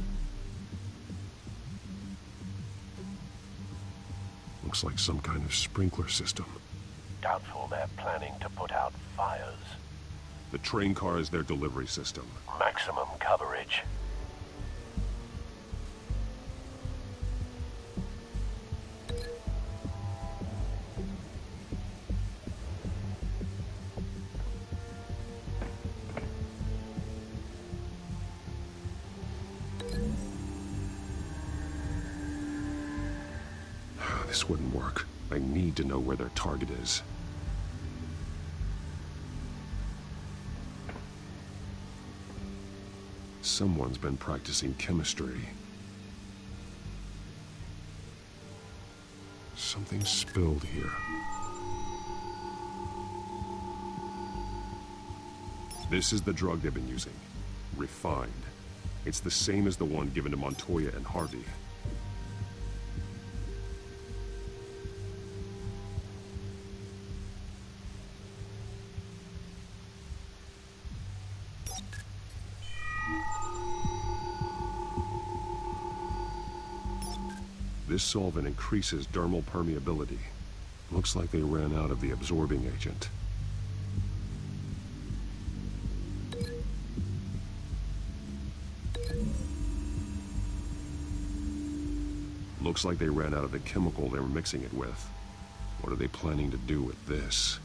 Looks like some kind of sprinkler system. Doubtful they're planning to put out fires. The train car is their delivery system. Maximum coverage. This wouldn't work. I need to know where their target is. Someone's been practicing chemistry. Something's spilled here. This is the drug they've been using. Refined. It's the same as the one given to Montoya and Harvey. This solvent increases dermal permeability. Looks like they ran out of the absorbing agent. Looks like they ran out of the chemical they were mixing it with. What are they planning to do with this?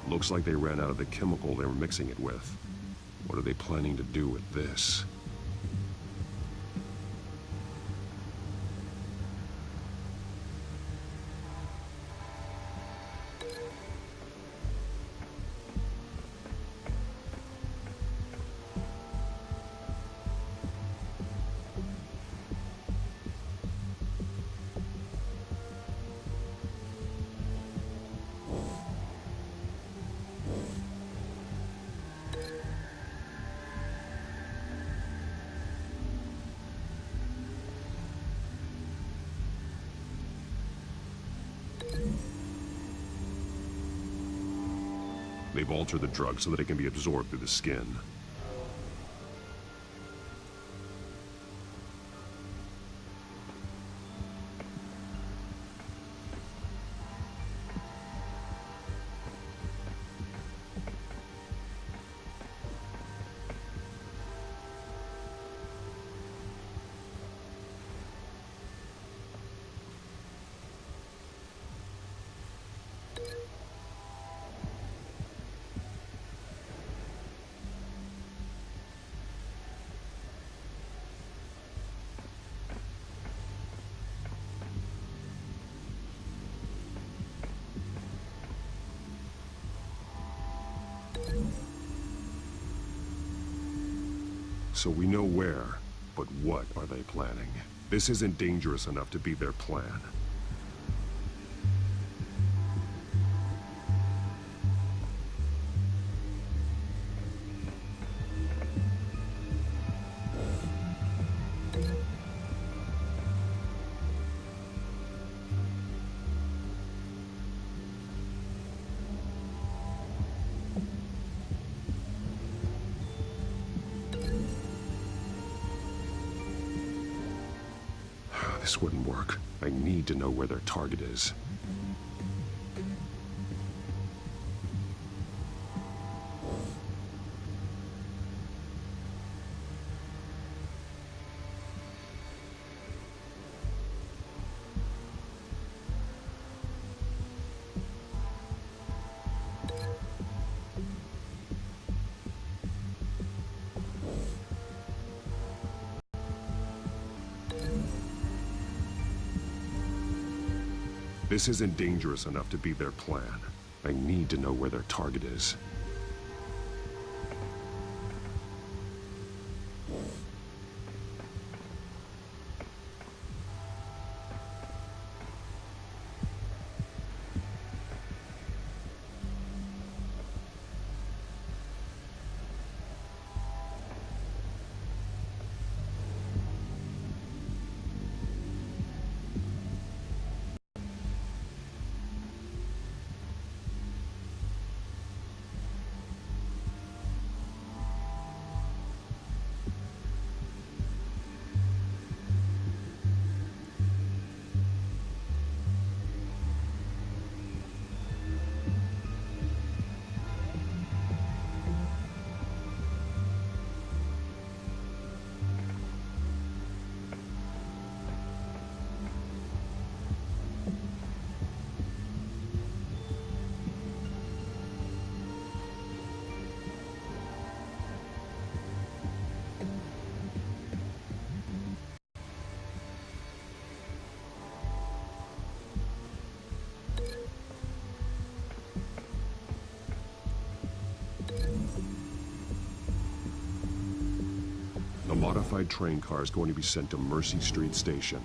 Looks like they ran out of the chemical they were mixing it with. What are they planning to do with this? They've altered the drug so that it can be absorbed through the skin. So we know where, but what are they planning? This isn't dangerous enough to be their plan. This wouldn't work. I need to know where their target is. This isn't dangerous enough to be their plan. I need to know where their target is. A modified train car is going to be sent to Mercy Street Station.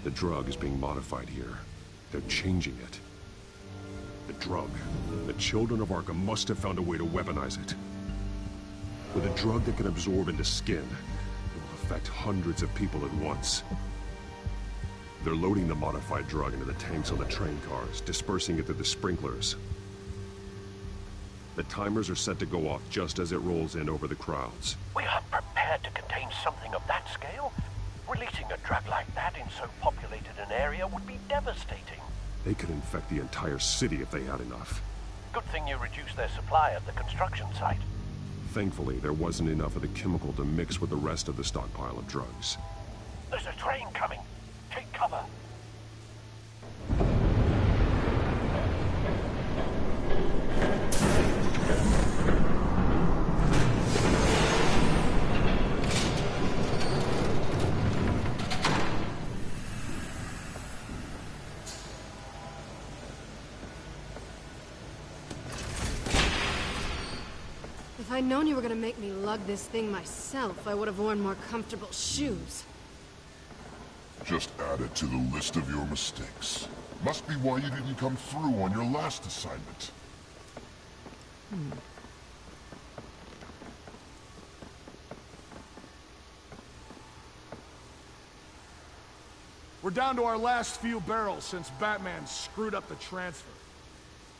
The drug is being modified here. They're changing it. The drug. The children of Arkham must have found a way to weaponize it. With a drug that can absorb into skin, it will affect hundreds of people at once. They're loading the modified drug into the tanks on the train cars, dispersing it through the sprinklers. The timers are set to go off just as it rolls in over the crowds. We aren't prepared to contain something of that scale. Releasing a drug like that in so populated an area would be devastating. They could infect the entire city if they had enough. Good thing you reduced their supply at the construction site. Thankfully, there wasn't enough of the chemical to mix with the rest of the stockpile of drugs. There's a train coming. Take cover. If I'd known you were gonna make me lug this thing myself, I would have worn more comfortable shoes. Just add it to the list of your mistakes. Must be why you didn't come through on your last assignment. We're down to our last few barrels since Batman screwed up the transfer.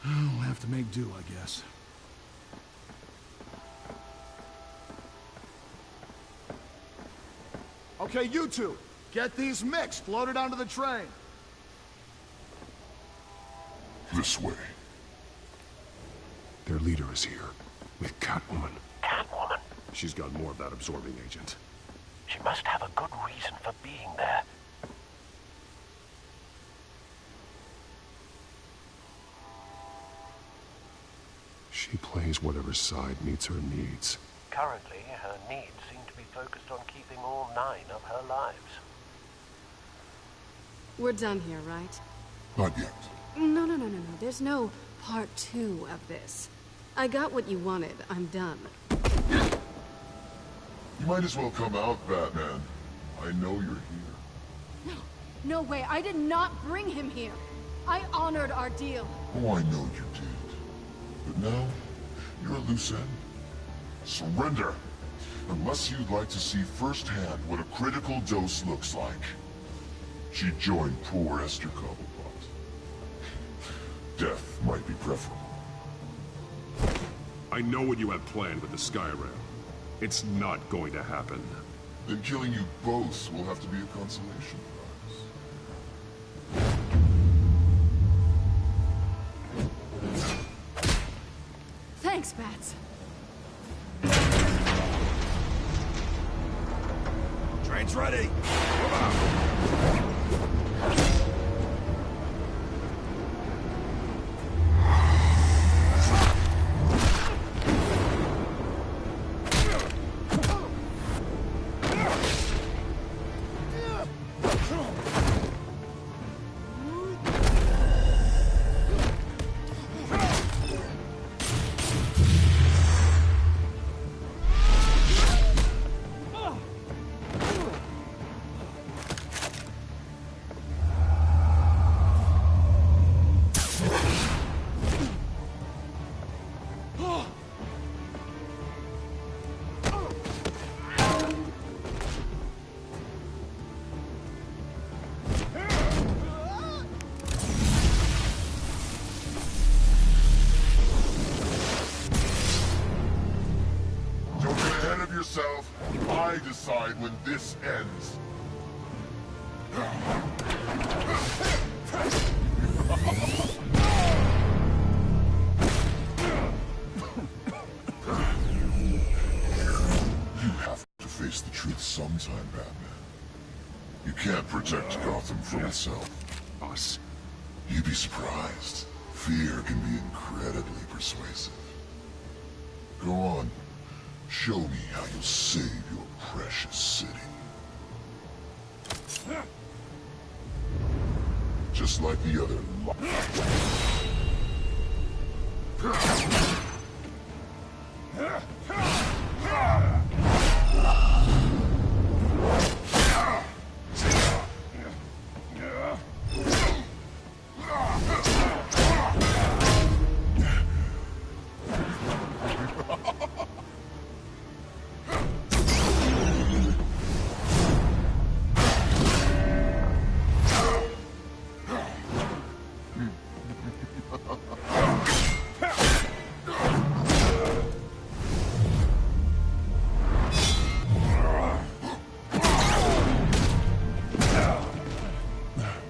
We'll have to make do, I guess. Okay, you two, get these mixed, loaded onto the train. This way. Their leader is here, with Catwoman. Catwoman? She's got more of that absorbing agent. She must have a good reason for being there. She She plays whatever side meets her needs. Currently, her needs seem to be focused on keeping all 9 of her lives. We're done here, right? Not yet. No. There's no part 2 of this. I got what you wanted. I'm done. You might as well come out, Batman. I know you're here. No way. I did not bring him here. I honored our deal. Oh, I know you did. But now, you're a loose end. Surrender! Unless you'd like to see firsthand what a critical dose looks like. She joined poor Esther Cobblepot. Death might be preferable. I know what you have planned with the Skyrim. It's not going to happen. Then killing you both will have to be a consolation prize. Thanks, Bats. Train's ready! Come on! Yourself, I decide when this ends. You have to face the truth sometime, Batman. You can't protect Gotham from itself. Us. You'd be surprised. Fear can be incredibly persuasive. Go on. Show me how you'll save your precious city. Just like the other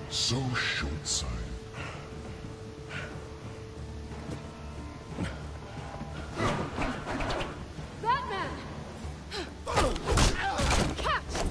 so short-sighted. Batman! Catch!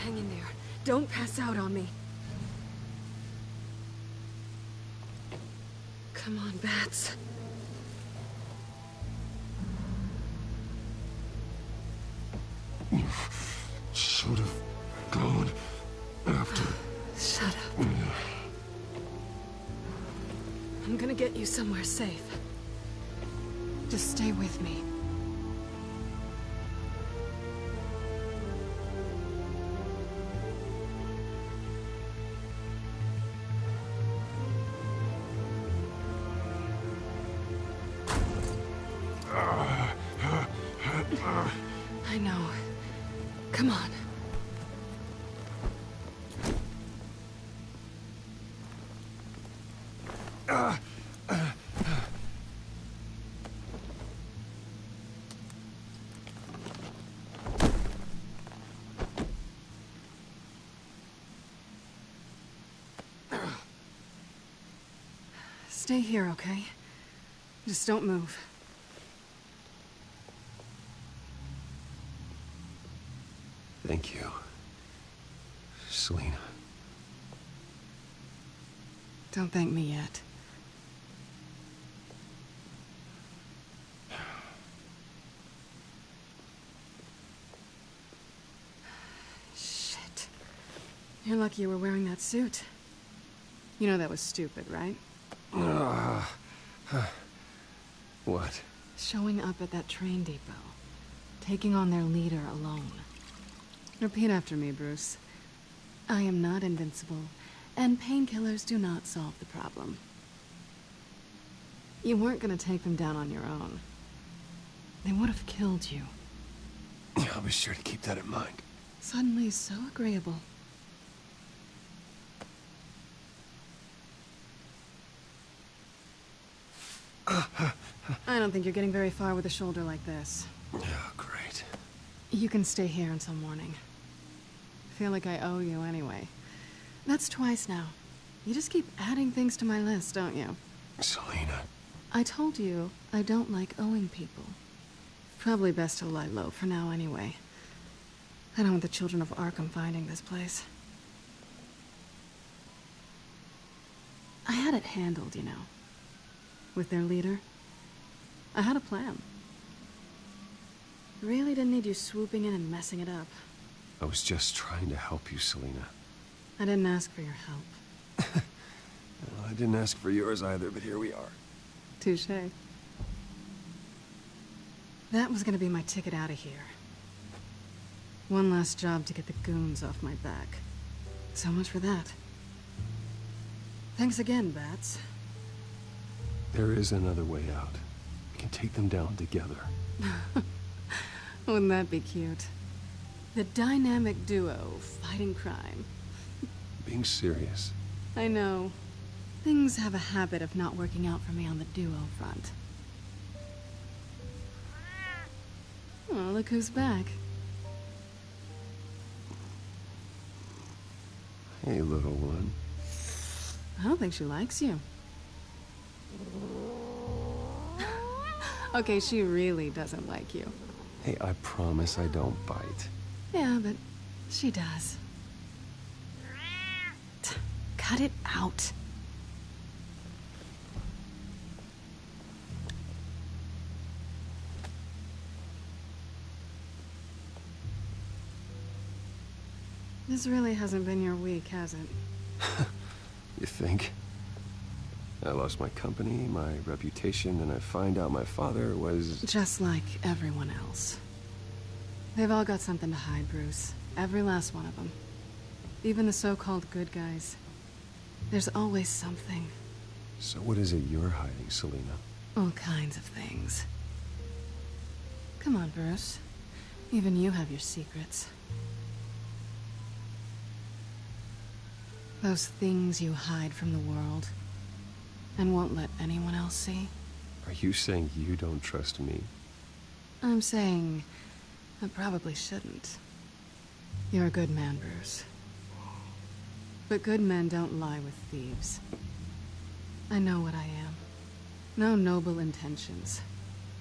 Hang in there. Don't pass out on me. Come on, Bats. somewhere safe. Just stay with me. I know. Come on. Stay here, okay? Just don't move. Thank you, Selena. Don't thank me yet. Shit. You're lucky you were wearing that suit. You know that was stupid, right? What? Showing up at that train depot. Taking on their leader alone. Repeat after me, Bruce. I am not invincible, and painkillers do not solve the problem. You weren't gonna take them down on your own. They would have killed you. I'll be sure to keep that in mind. Suddenly so agreeable. I don't think you're getting very far with a shoulder like this. Oh, great. You can stay here until morning. Feel like I owe you anyway. That's twice now. You just keep adding things to my list, don't you? Selena. I told you I don't like owing people. Probably best to lie low for now anyway. I don't want the children of Arkham finding this place. I had it handled, you know. With their leader. I had a plan. Really didn't need you swooping in and messing it up. I was just trying to help you, Selena. I didn't ask for your help. Well, I didn't ask for yours either, but here we are. Touché. That was gonna be my ticket out of here. One last job to get the goons off my back. So much for that. Thanks again, Bats. There is another way out. We can take them down together. Wouldn't that be cute? The dynamic duo fighting crime. Being serious. I know. Things have a habit of not working out for me on the duo front. Oh, look who's back. Hey, little one. I don't think she likes you. Okay, she really doesn't like you. Hey, I promise I don't bite. Yeah, but she does. Cut it out. This really hasn't been your week, has it? You think? I lost my company, my reputation, and I find out my father was... Just like everyone else. They've all got something to hide, Bruce. Every last one of them. Even the so-called good guys. There's always something. So what is it you're hiding, Selena? All kinds of things. Come on, Bruce. Even you have your secrets. Those things you hide from the world. And won't let anyone else see. Are you saying you don't trust me? I'm saying I probably shouldn't. You're a good man, Bruce. But good men don't lie with thieves. I know what I am. No noble intentions.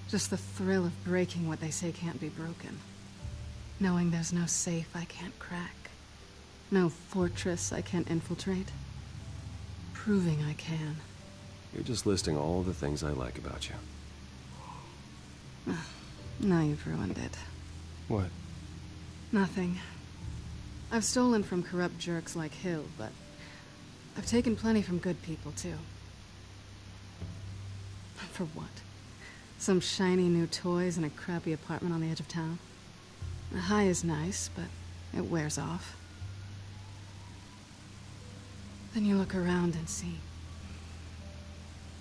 Just the thrill of breaking what they say can't be broken. Knowing there's no safe I can't crack. No fortress I can't infiltrate. Proving I can. You're just listing all the things I like about you. Now you've ruined it. What? Nothing. I've stolen from corrupt jerks like Hill, but I've taken plenty from good people, too. For what? Some shiny new toys and a crappy apartment on the edge of town? The high is nice, but it wears off. Then you look around and see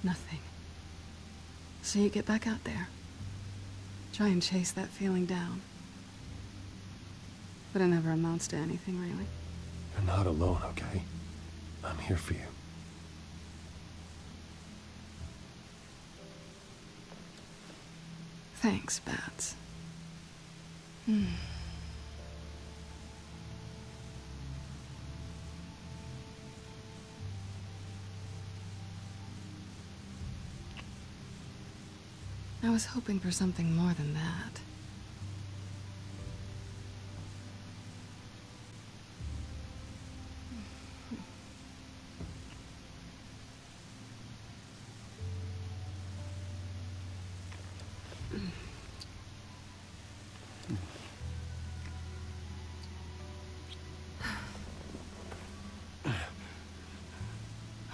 nothing. So you get back out there. Try and chase that feeling down. But it never amounts to anything, really. You're not alone, okay? I'm here for you. Thanks, Bats. I was hoping for something more than that.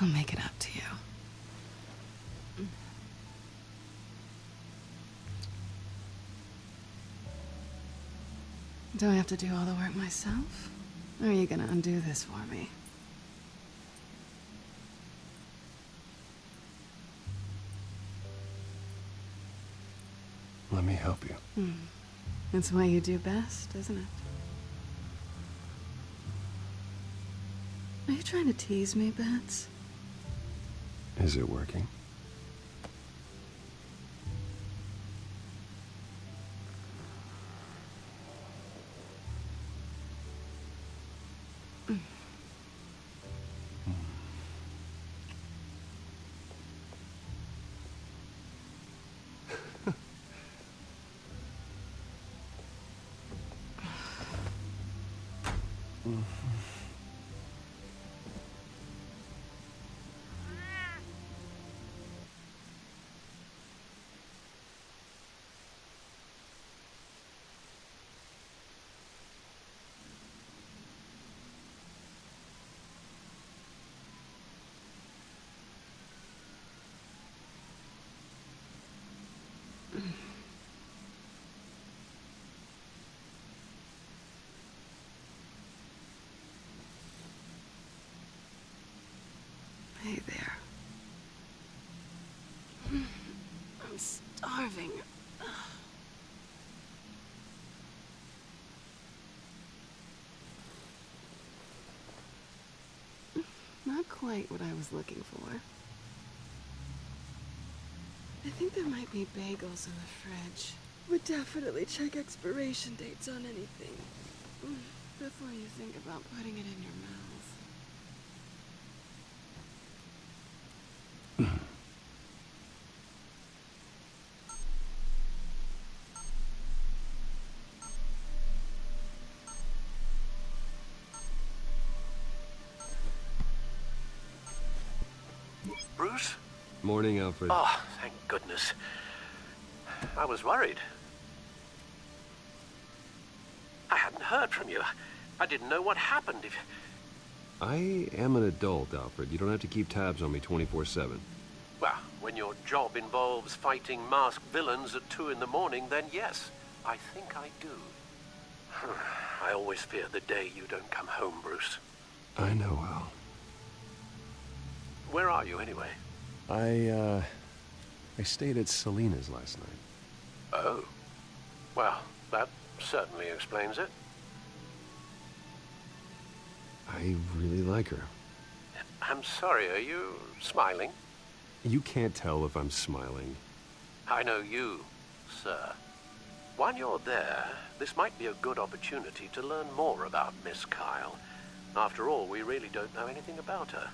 I'll make it up to you. Do I have to do all the work myself? Or are you gonna undo this for me? Let me help you. That's what you do best, isn't it? Are you trying to tease me, Bats? Is it working? Hey there. I'm starving. Not quite what I was looking for. I think there might be bagels in the fridge. Would definitely check expiration dates on anything before you think about putting it in your mouth. Bruce? Morning, Alfred. Oh, thank goodness. I was worried. I hadn't heard from you. I didn't know what happened. I am an adult, Alfred. You don't have to keep tabs on me 24/7. Well, when your job involves fighting masked villains at 2 in the morning, then yes, I think I do. I always fear the day you don't come home, Bruce. I know, Al. Where are you, anyway? I stayed at Selena's last night. Oh. Well, that certainly explains it. I really like her. I'm sorry, are you smiling? You can't tell if I'm smiling. I know you, sir. While you're there, this might be a good opportunity to learn more about Miss Kyle. After all, we really don't know anything about her.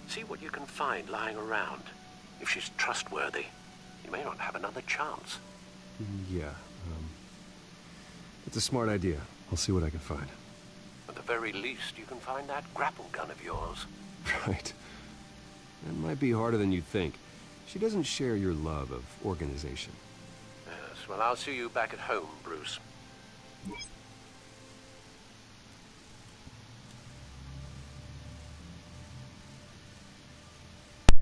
See what you can find lying around. If she's trustworthy, you may not have another chance. Yeah, it's a smart idea. I'll see what I can find. At the very least, you can find that grapple gun of yours. Right. That might be harder than you'd think. She doesn't share your love of organization. Yes, well, I'll see you back at home, Bruce.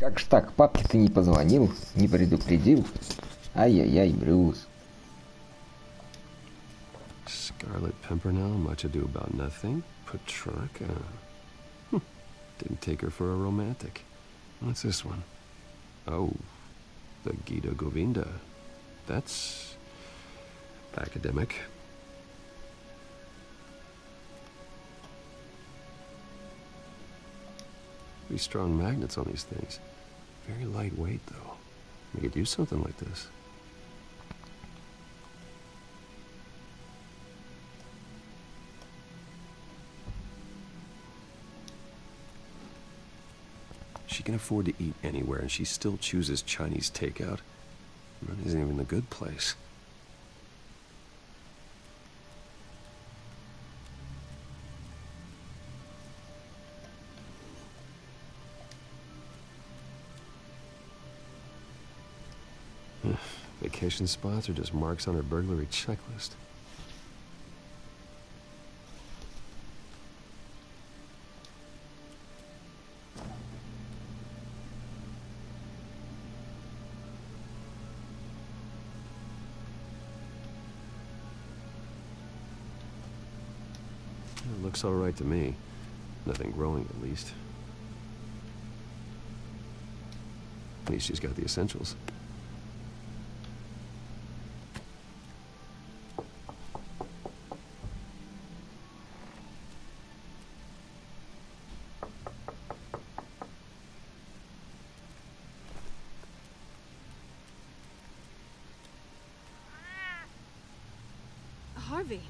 Как ж так, папке ты не позвонил, не предупредил? Ай-яй-яй, Брюс. Scarlet Pimpernel, much ado about nothing. Petrarca. Didn't take her for a romantic. What's this one? Oh, the Gita Govinda. That's academic. Pretty strong magnets on these things. Very lightweight, though. We could use something like this. She can afford to eat anywhere, and she still chooses Chinese takeout. That isn't even the good place. Vacation spots are just marks on her burglary checklist. It looks all right to me. Nothing growing, at least. At least she's got the essentials. Harvey.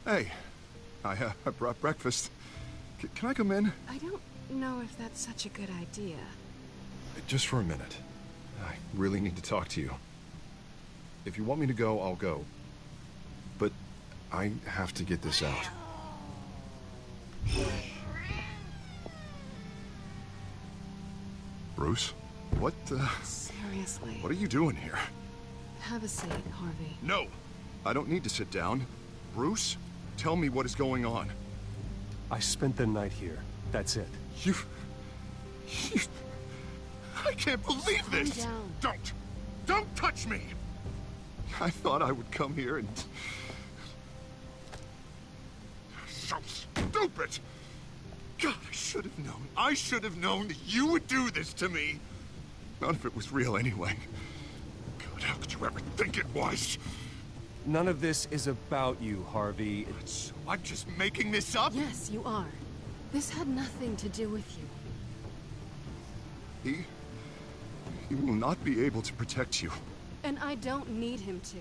Hey, I brought breakfast. Can I come in? I don't know if that's such a good idea. Just for a minute. I really need to talk to you. If you want me to go, I'll go. But I have to get this out. Bruce? What, Seriously. What are you doing here? Have a seat, Harvey. No! I don't need to sit down. Bruce, tell me what is going on. I spent the night here. That's it. You... I can't believe this! Calm down. Don't touch me! I thought I would come here and... So stupid! God, I should have known. I should have known that you would do this to me. None of it was real anyway. God, how could you ever think it was? None of this is about you, Harvey. So I'm just making this up? Yes, you are. This had nothing to do with you. He will not be able to protect you. And I don't need him to.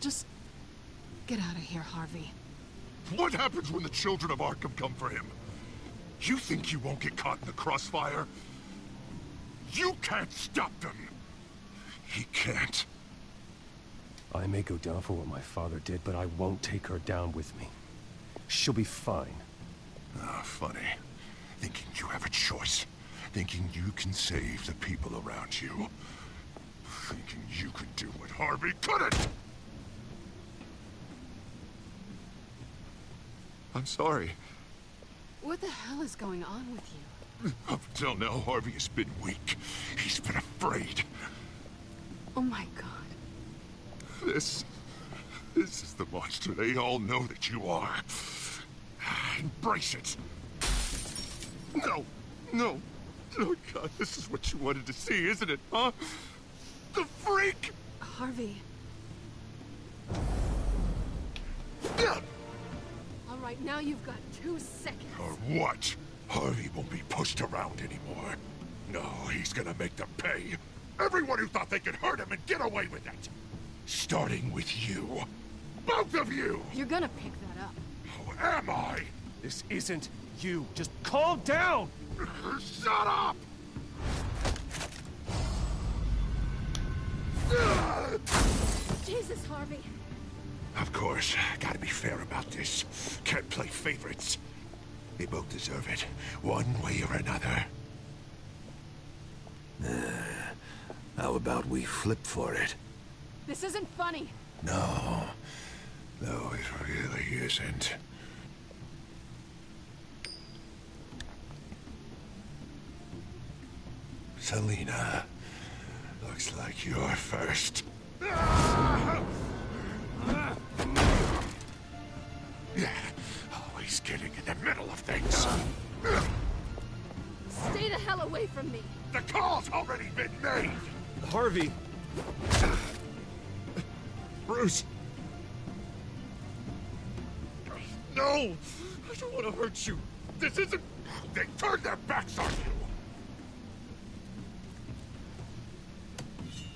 Just get out of here, Harvey. What happens when the children of Arkham come for him? You think you won't get caught in the crossfire? You can't stop them. He can't. I may go down for what my father did, but I won't take her down with me. She'll be fine. Ah, funny. Thinking you have a choice. Thinking you can save the people around you. Thinking you can do what Harvey couldn't! I'm sorry. What the hell is going on with you? Up until now, Harvey has been weak. He's been afraid. Oh my God. This is the monster they all know that you are. Embrace it. No. Oh God, this is what you wanted to see, isn't it, huh? The freak! Harvey. All right, now you've got 2 seconds. Or what? Harvey won't be pushed around anymore. No, he's gonna make them pay. Everyone who thought they could hurt him and get away with it. Starting with you. Both of you! You're gonna pick that up. Who am I? This isn't you. Just calm down! Shut up! Jesus, Harvey. Of course, gotta be fair about this. Can't play favorites. They both deserve it, one way or another. How about we flip for it? This isn't funny. No, it really isn't. Selina, looks like you're first. Always getting in the middle of things. Stay the hell away from me! The call's already been made! Harvey! Bruce! No! I don't want to hurt you. This isn't... They turned their backs on you!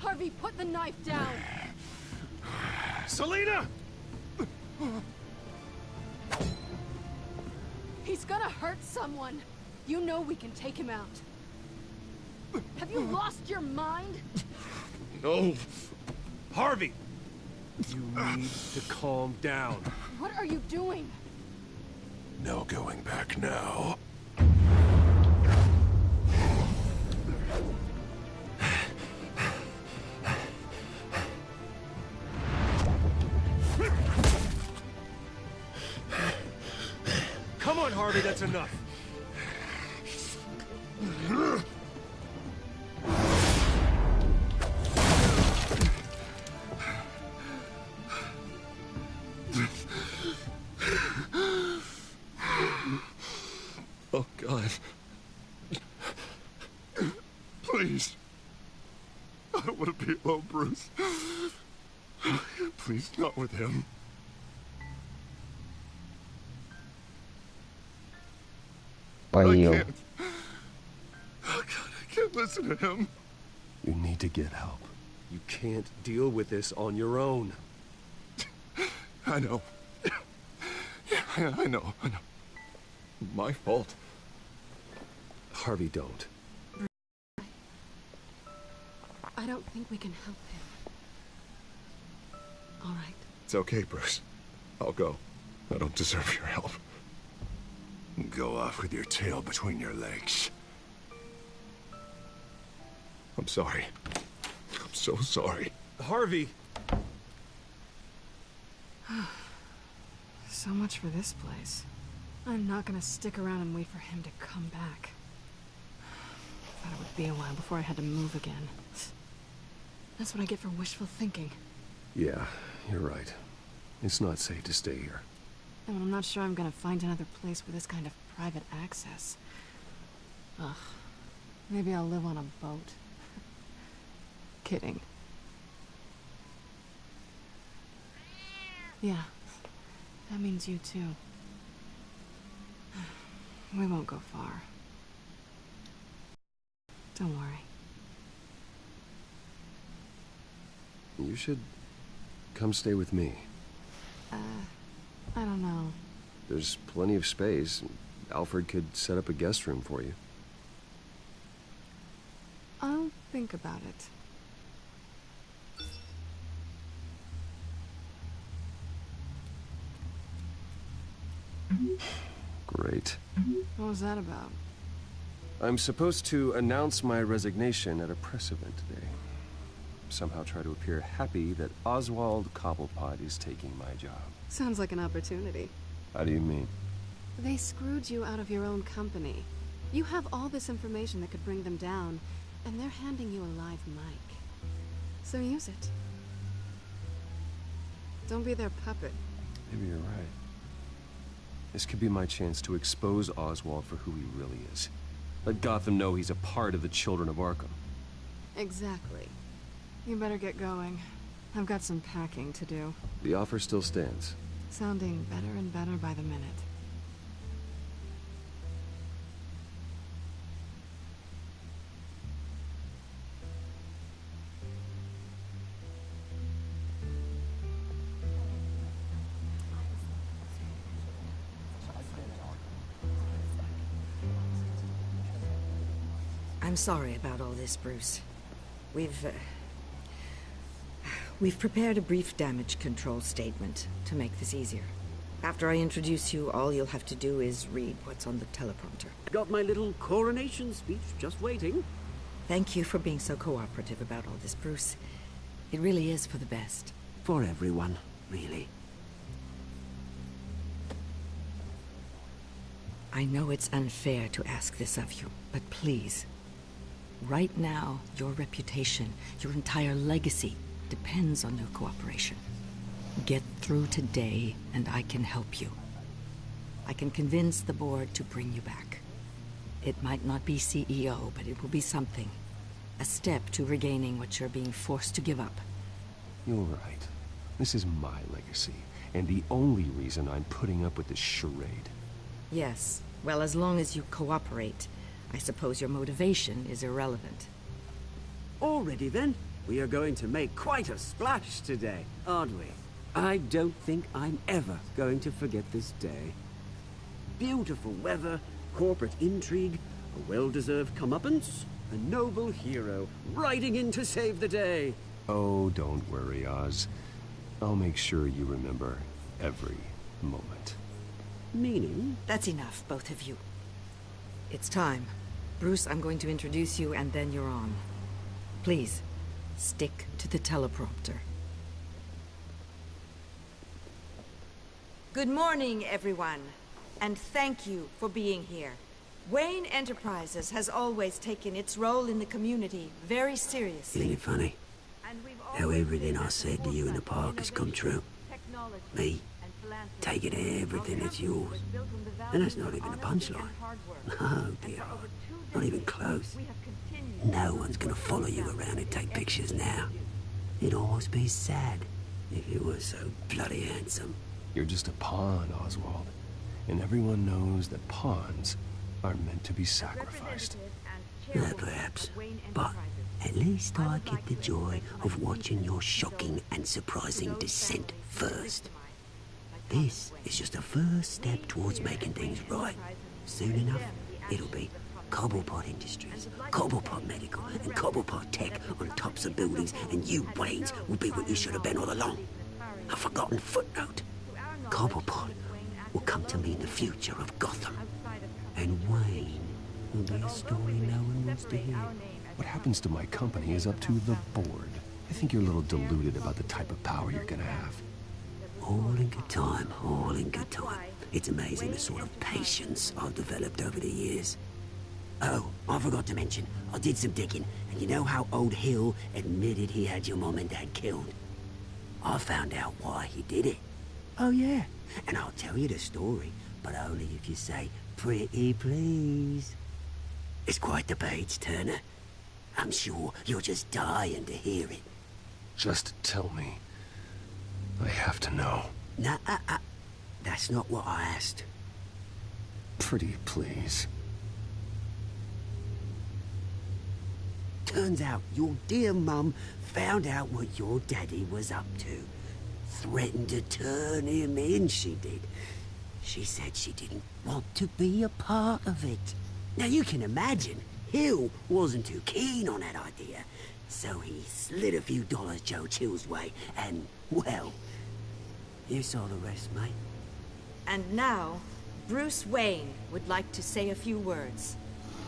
Harvey, put the knife down! Selina! He's gonna hurt someone. You know we can take him out. Have you lost your mind? No. Harvey! You need to calm down. What are you doing? No going back now. Come on, Harvey, that's enough. Oh, God. Please. I don't want to be alone, Bruce. Please, not with him. Поел. Oh, God, I can't listen to him. You need to get help. You can't deal with this on your own. I know. Yeah, I know. My fault. Harvey, don't. I don't think we can help him. All right. It's okay, Bruce. I'll go. I don't deserve your help. Go off with your tail between your legs. I'm sorry. I'm so sorry. Harvey! So much for this place. I'm not gonna stick around and wait for him to come back. Thought it would be a while before I had to move again. That's what I get for wishful thinking. Yeah, you're right. It's not safe to stay here. And I'm not sure I'm gonna find another place with this kind of private access. Ugh. Maybe I'll live on a boat. Kidding. Yeah. That means you too. We won't go far. Don't worry. You should come stay with me. I don't know. There's plenty of space. Alfred could set up a guest room for you. I'll think about it. Great. What was that about? I'm supposed to announce my resignation at a press event today. Somehow try to appear happy that Oswald Cobblepot is taking my job. Sounds like an opportunity. How do you mean? They screwed you out of your own company. You have all this information that could bring them down, and they're handing you a live mic. So use it. Don't be their puppet. Maybe you're right. This could be my chance to expose Oswald for who he really is. Let Gotham know he's a part of the Children of Arkham. Exactly. You better get going. I've got some packing to do. The offer still stands. Sounding better and better by the minute. I'm sorry about all this, Bruce. We've prepared a brief damage control statement to make this easier. After I introduce you, all you'll have to do is read what's on the teleprompter. Got my little coronation speech just waiting. Thank you for being so cooperative about all this, Bruce. It really is for the best. For everyone, really. I know it's unfair to ask this of you, but please, Right now, your reputation, your entire legacy, depends on your cooperation. Get through today, and I can help you. I can convince the board to bring you back. It might not be CEO, but it will be something. A step to regaining what you're being forced to give up. You're right. This is my legacy, and the only reason I'm putting up with this charade. Yes. Well, as long as you cooperate, I suppose your motivation is irrelevant. Already then, we are going to make quite a splash today, aren't we? I don't think I'm ever going to forget this day. Beautiful weather, corporate intrigue, a well-deserved comeuppance, a noble hero riding in to save the day. Oh, don't worry, Oz. I'll make sure you remember every moment. Meaning? That's enough, both of you. It's time. Bruce, I'm going to introduce you, and then you're on. Please, stick to the teleprompter. Good morning, everyone, and thank you for being here. Wayne Enterprises has always taken its role in the community very seriously. Isn't it funny how everything I said to you in the park has come true? Me, taking everything that's yours. And that's not even a punchline. No, dear, not even close. No one's gonna follow you around and take pictures now. It'd almost be sad if you were so bloody handsome. You're just a pawn, Oswald. And everyone knows that pawns aren't meant to be sacrificed. Perhaps. But at least I get the joy of watching your shocking and surprising descent first. This is just a first step towards making things right. Soon enough, it'll be Cobblepot Industries, Cobblepot Medical, and Cobblepot Tech on tops of buildings, and you, Waynes, will be what you should have been all along. A forgotten footnote. Cobblepot will come to mean the future of Gotham. And Wayne will be a story no one wants to hear. What happens to my company is up to the board. I think you're a little deluded about the type of power you're gonna have. All in good time, all in good time. It's amazing the sort of patience I've developed over the years. Oh, I forgot to mention, I did some digging, and you know how old Hill admitted he had your mom and dad killed? I found out why he did it. Oh yeah, and I'll tell you the story, but only if you say, pretty please. It's quite the page turner. I'm sure you're just dying to hear it. Just tell me. I have to know. Nah, that's not what I asked. Pretty please. Turns out your dear mum found out what your daddy was up to. Threatened to turn him in, she did. She said she didn't want to be a part of it. Now you can imagine, Hill wasn't too keen on that idea. So he slid a few dollars Joe Chill's way, and, well, you saw the rest, mate. And now, Bruce Wayne would like to say a few words.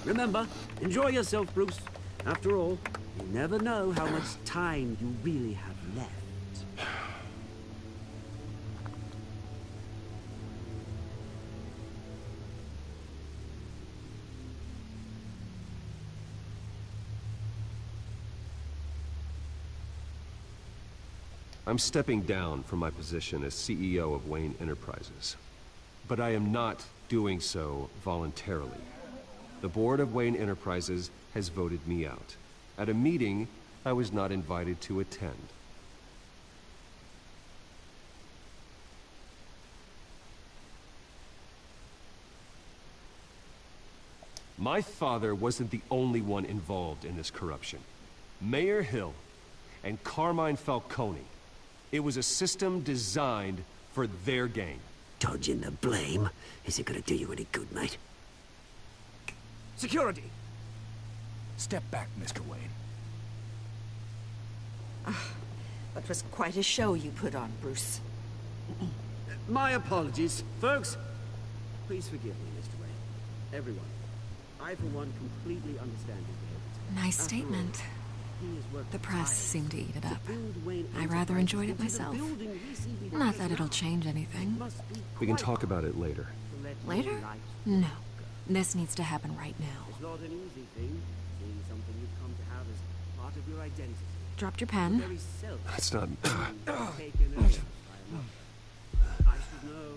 Remember, enjoy yourself, Bruce. After all, you never know how much time you really have left. I'm stepping down from my position as CEO of Wayne Enterprises. But I am not doing so voluntarily. The board of Wayne Enterprises has voted me out, at a meeting I was not invited to attend. My father wasn't the only one involved in this corruption. Mayor Hill and Carmine Falcone. It was a system designed for their gain. Dodging the blame isn't gonna do you any good, mate. Security! Step back, Mr. Wayne. That was quite a show you put on, Bruce. My apologies, folks. Please forgive me, Mr. Wayne. Everyone. I, for one, completely understand your behavior. Nice statement. The press seemed to eat it up. I rather enjoyed it myself. Not that it'll change anything. We can talk about it later. Later? No. This needs to happen right now. It's not an easy thing. seeing something you've come to have as part of your identity. Dropped your pen. Very self. That's not... Taken over by another. I should know.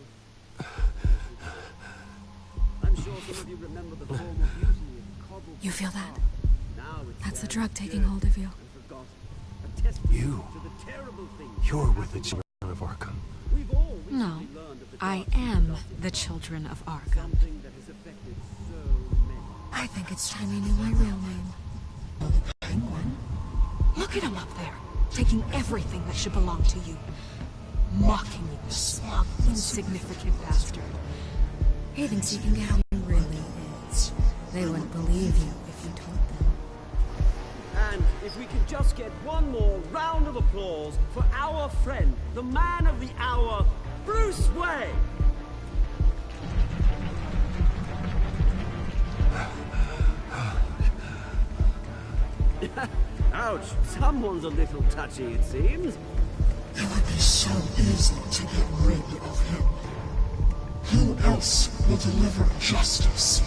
I'm sure some of you remember the form of beauty of cobbled. You feel that? Now it's That's the drug taking hold of you. You. You're with the children of Arkham. No, I am the children of Arkham. I think it's time you knew my real name. Look at him up there, taking everything that should belong to you. Mocking you, smug, insignificant bastard. He thinks he can get who he really is. They wouldn't believe you if you told them. And if we could just get one more round of applause for our friend, the man of the hour, Bruce Wayne! Ouch, someone's a little touchy, it seems. It would be so easy to get rid of him. Who else will deliver justice?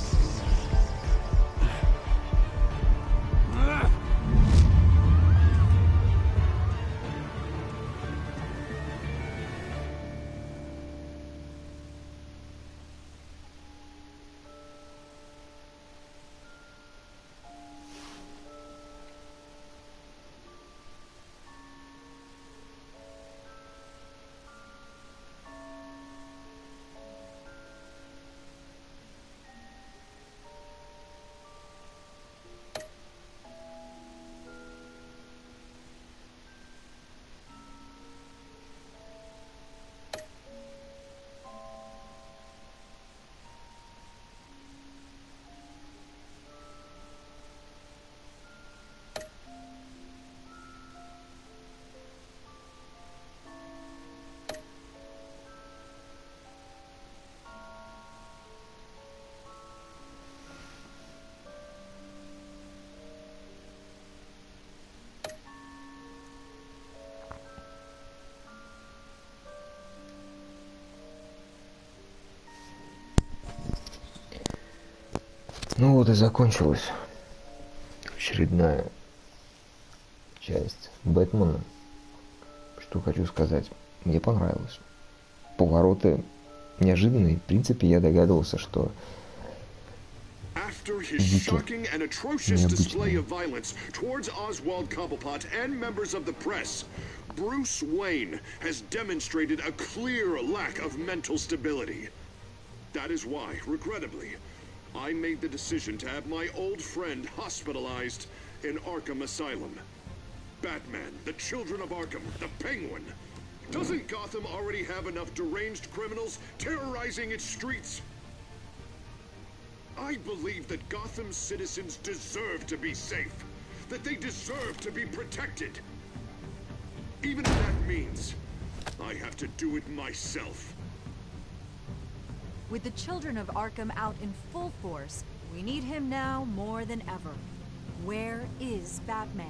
Ну вот и закончилась очередная часть Бэтмена. Что хочу сказать. Мне понравилось. Повороты неожиданные. В принципе, я догадывался, что After his shocking and atrocious display of violence towards Oswald Cobblepot and members of the press, Bruce Wayne has demonstrated a clear lack of mental stability. That is why, regrettably, I made the decision to have my old friend hospitalized in Arkham Asylum. Batman, the Children of Arkham, the Penguin. Doesn't Gotham already have enough deranged criminals terrorizing its streets? I believe that Gotham's citizens deserve to be safe, that they deserve to be protected. Even if that means I have to do it myself. With the Children of Arkham out in full force, we need him now more than ever. Where is Batman?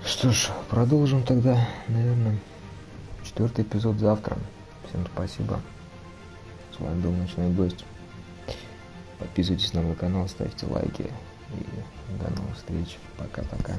Что ж, продолжим тогда, наверное, 4-й эпизод завтра. Всем спасибо. С вами был Ночной Гость. Подписывайтесь на мой канал, ставьте лайки. И до новых встреч. Пока-пока.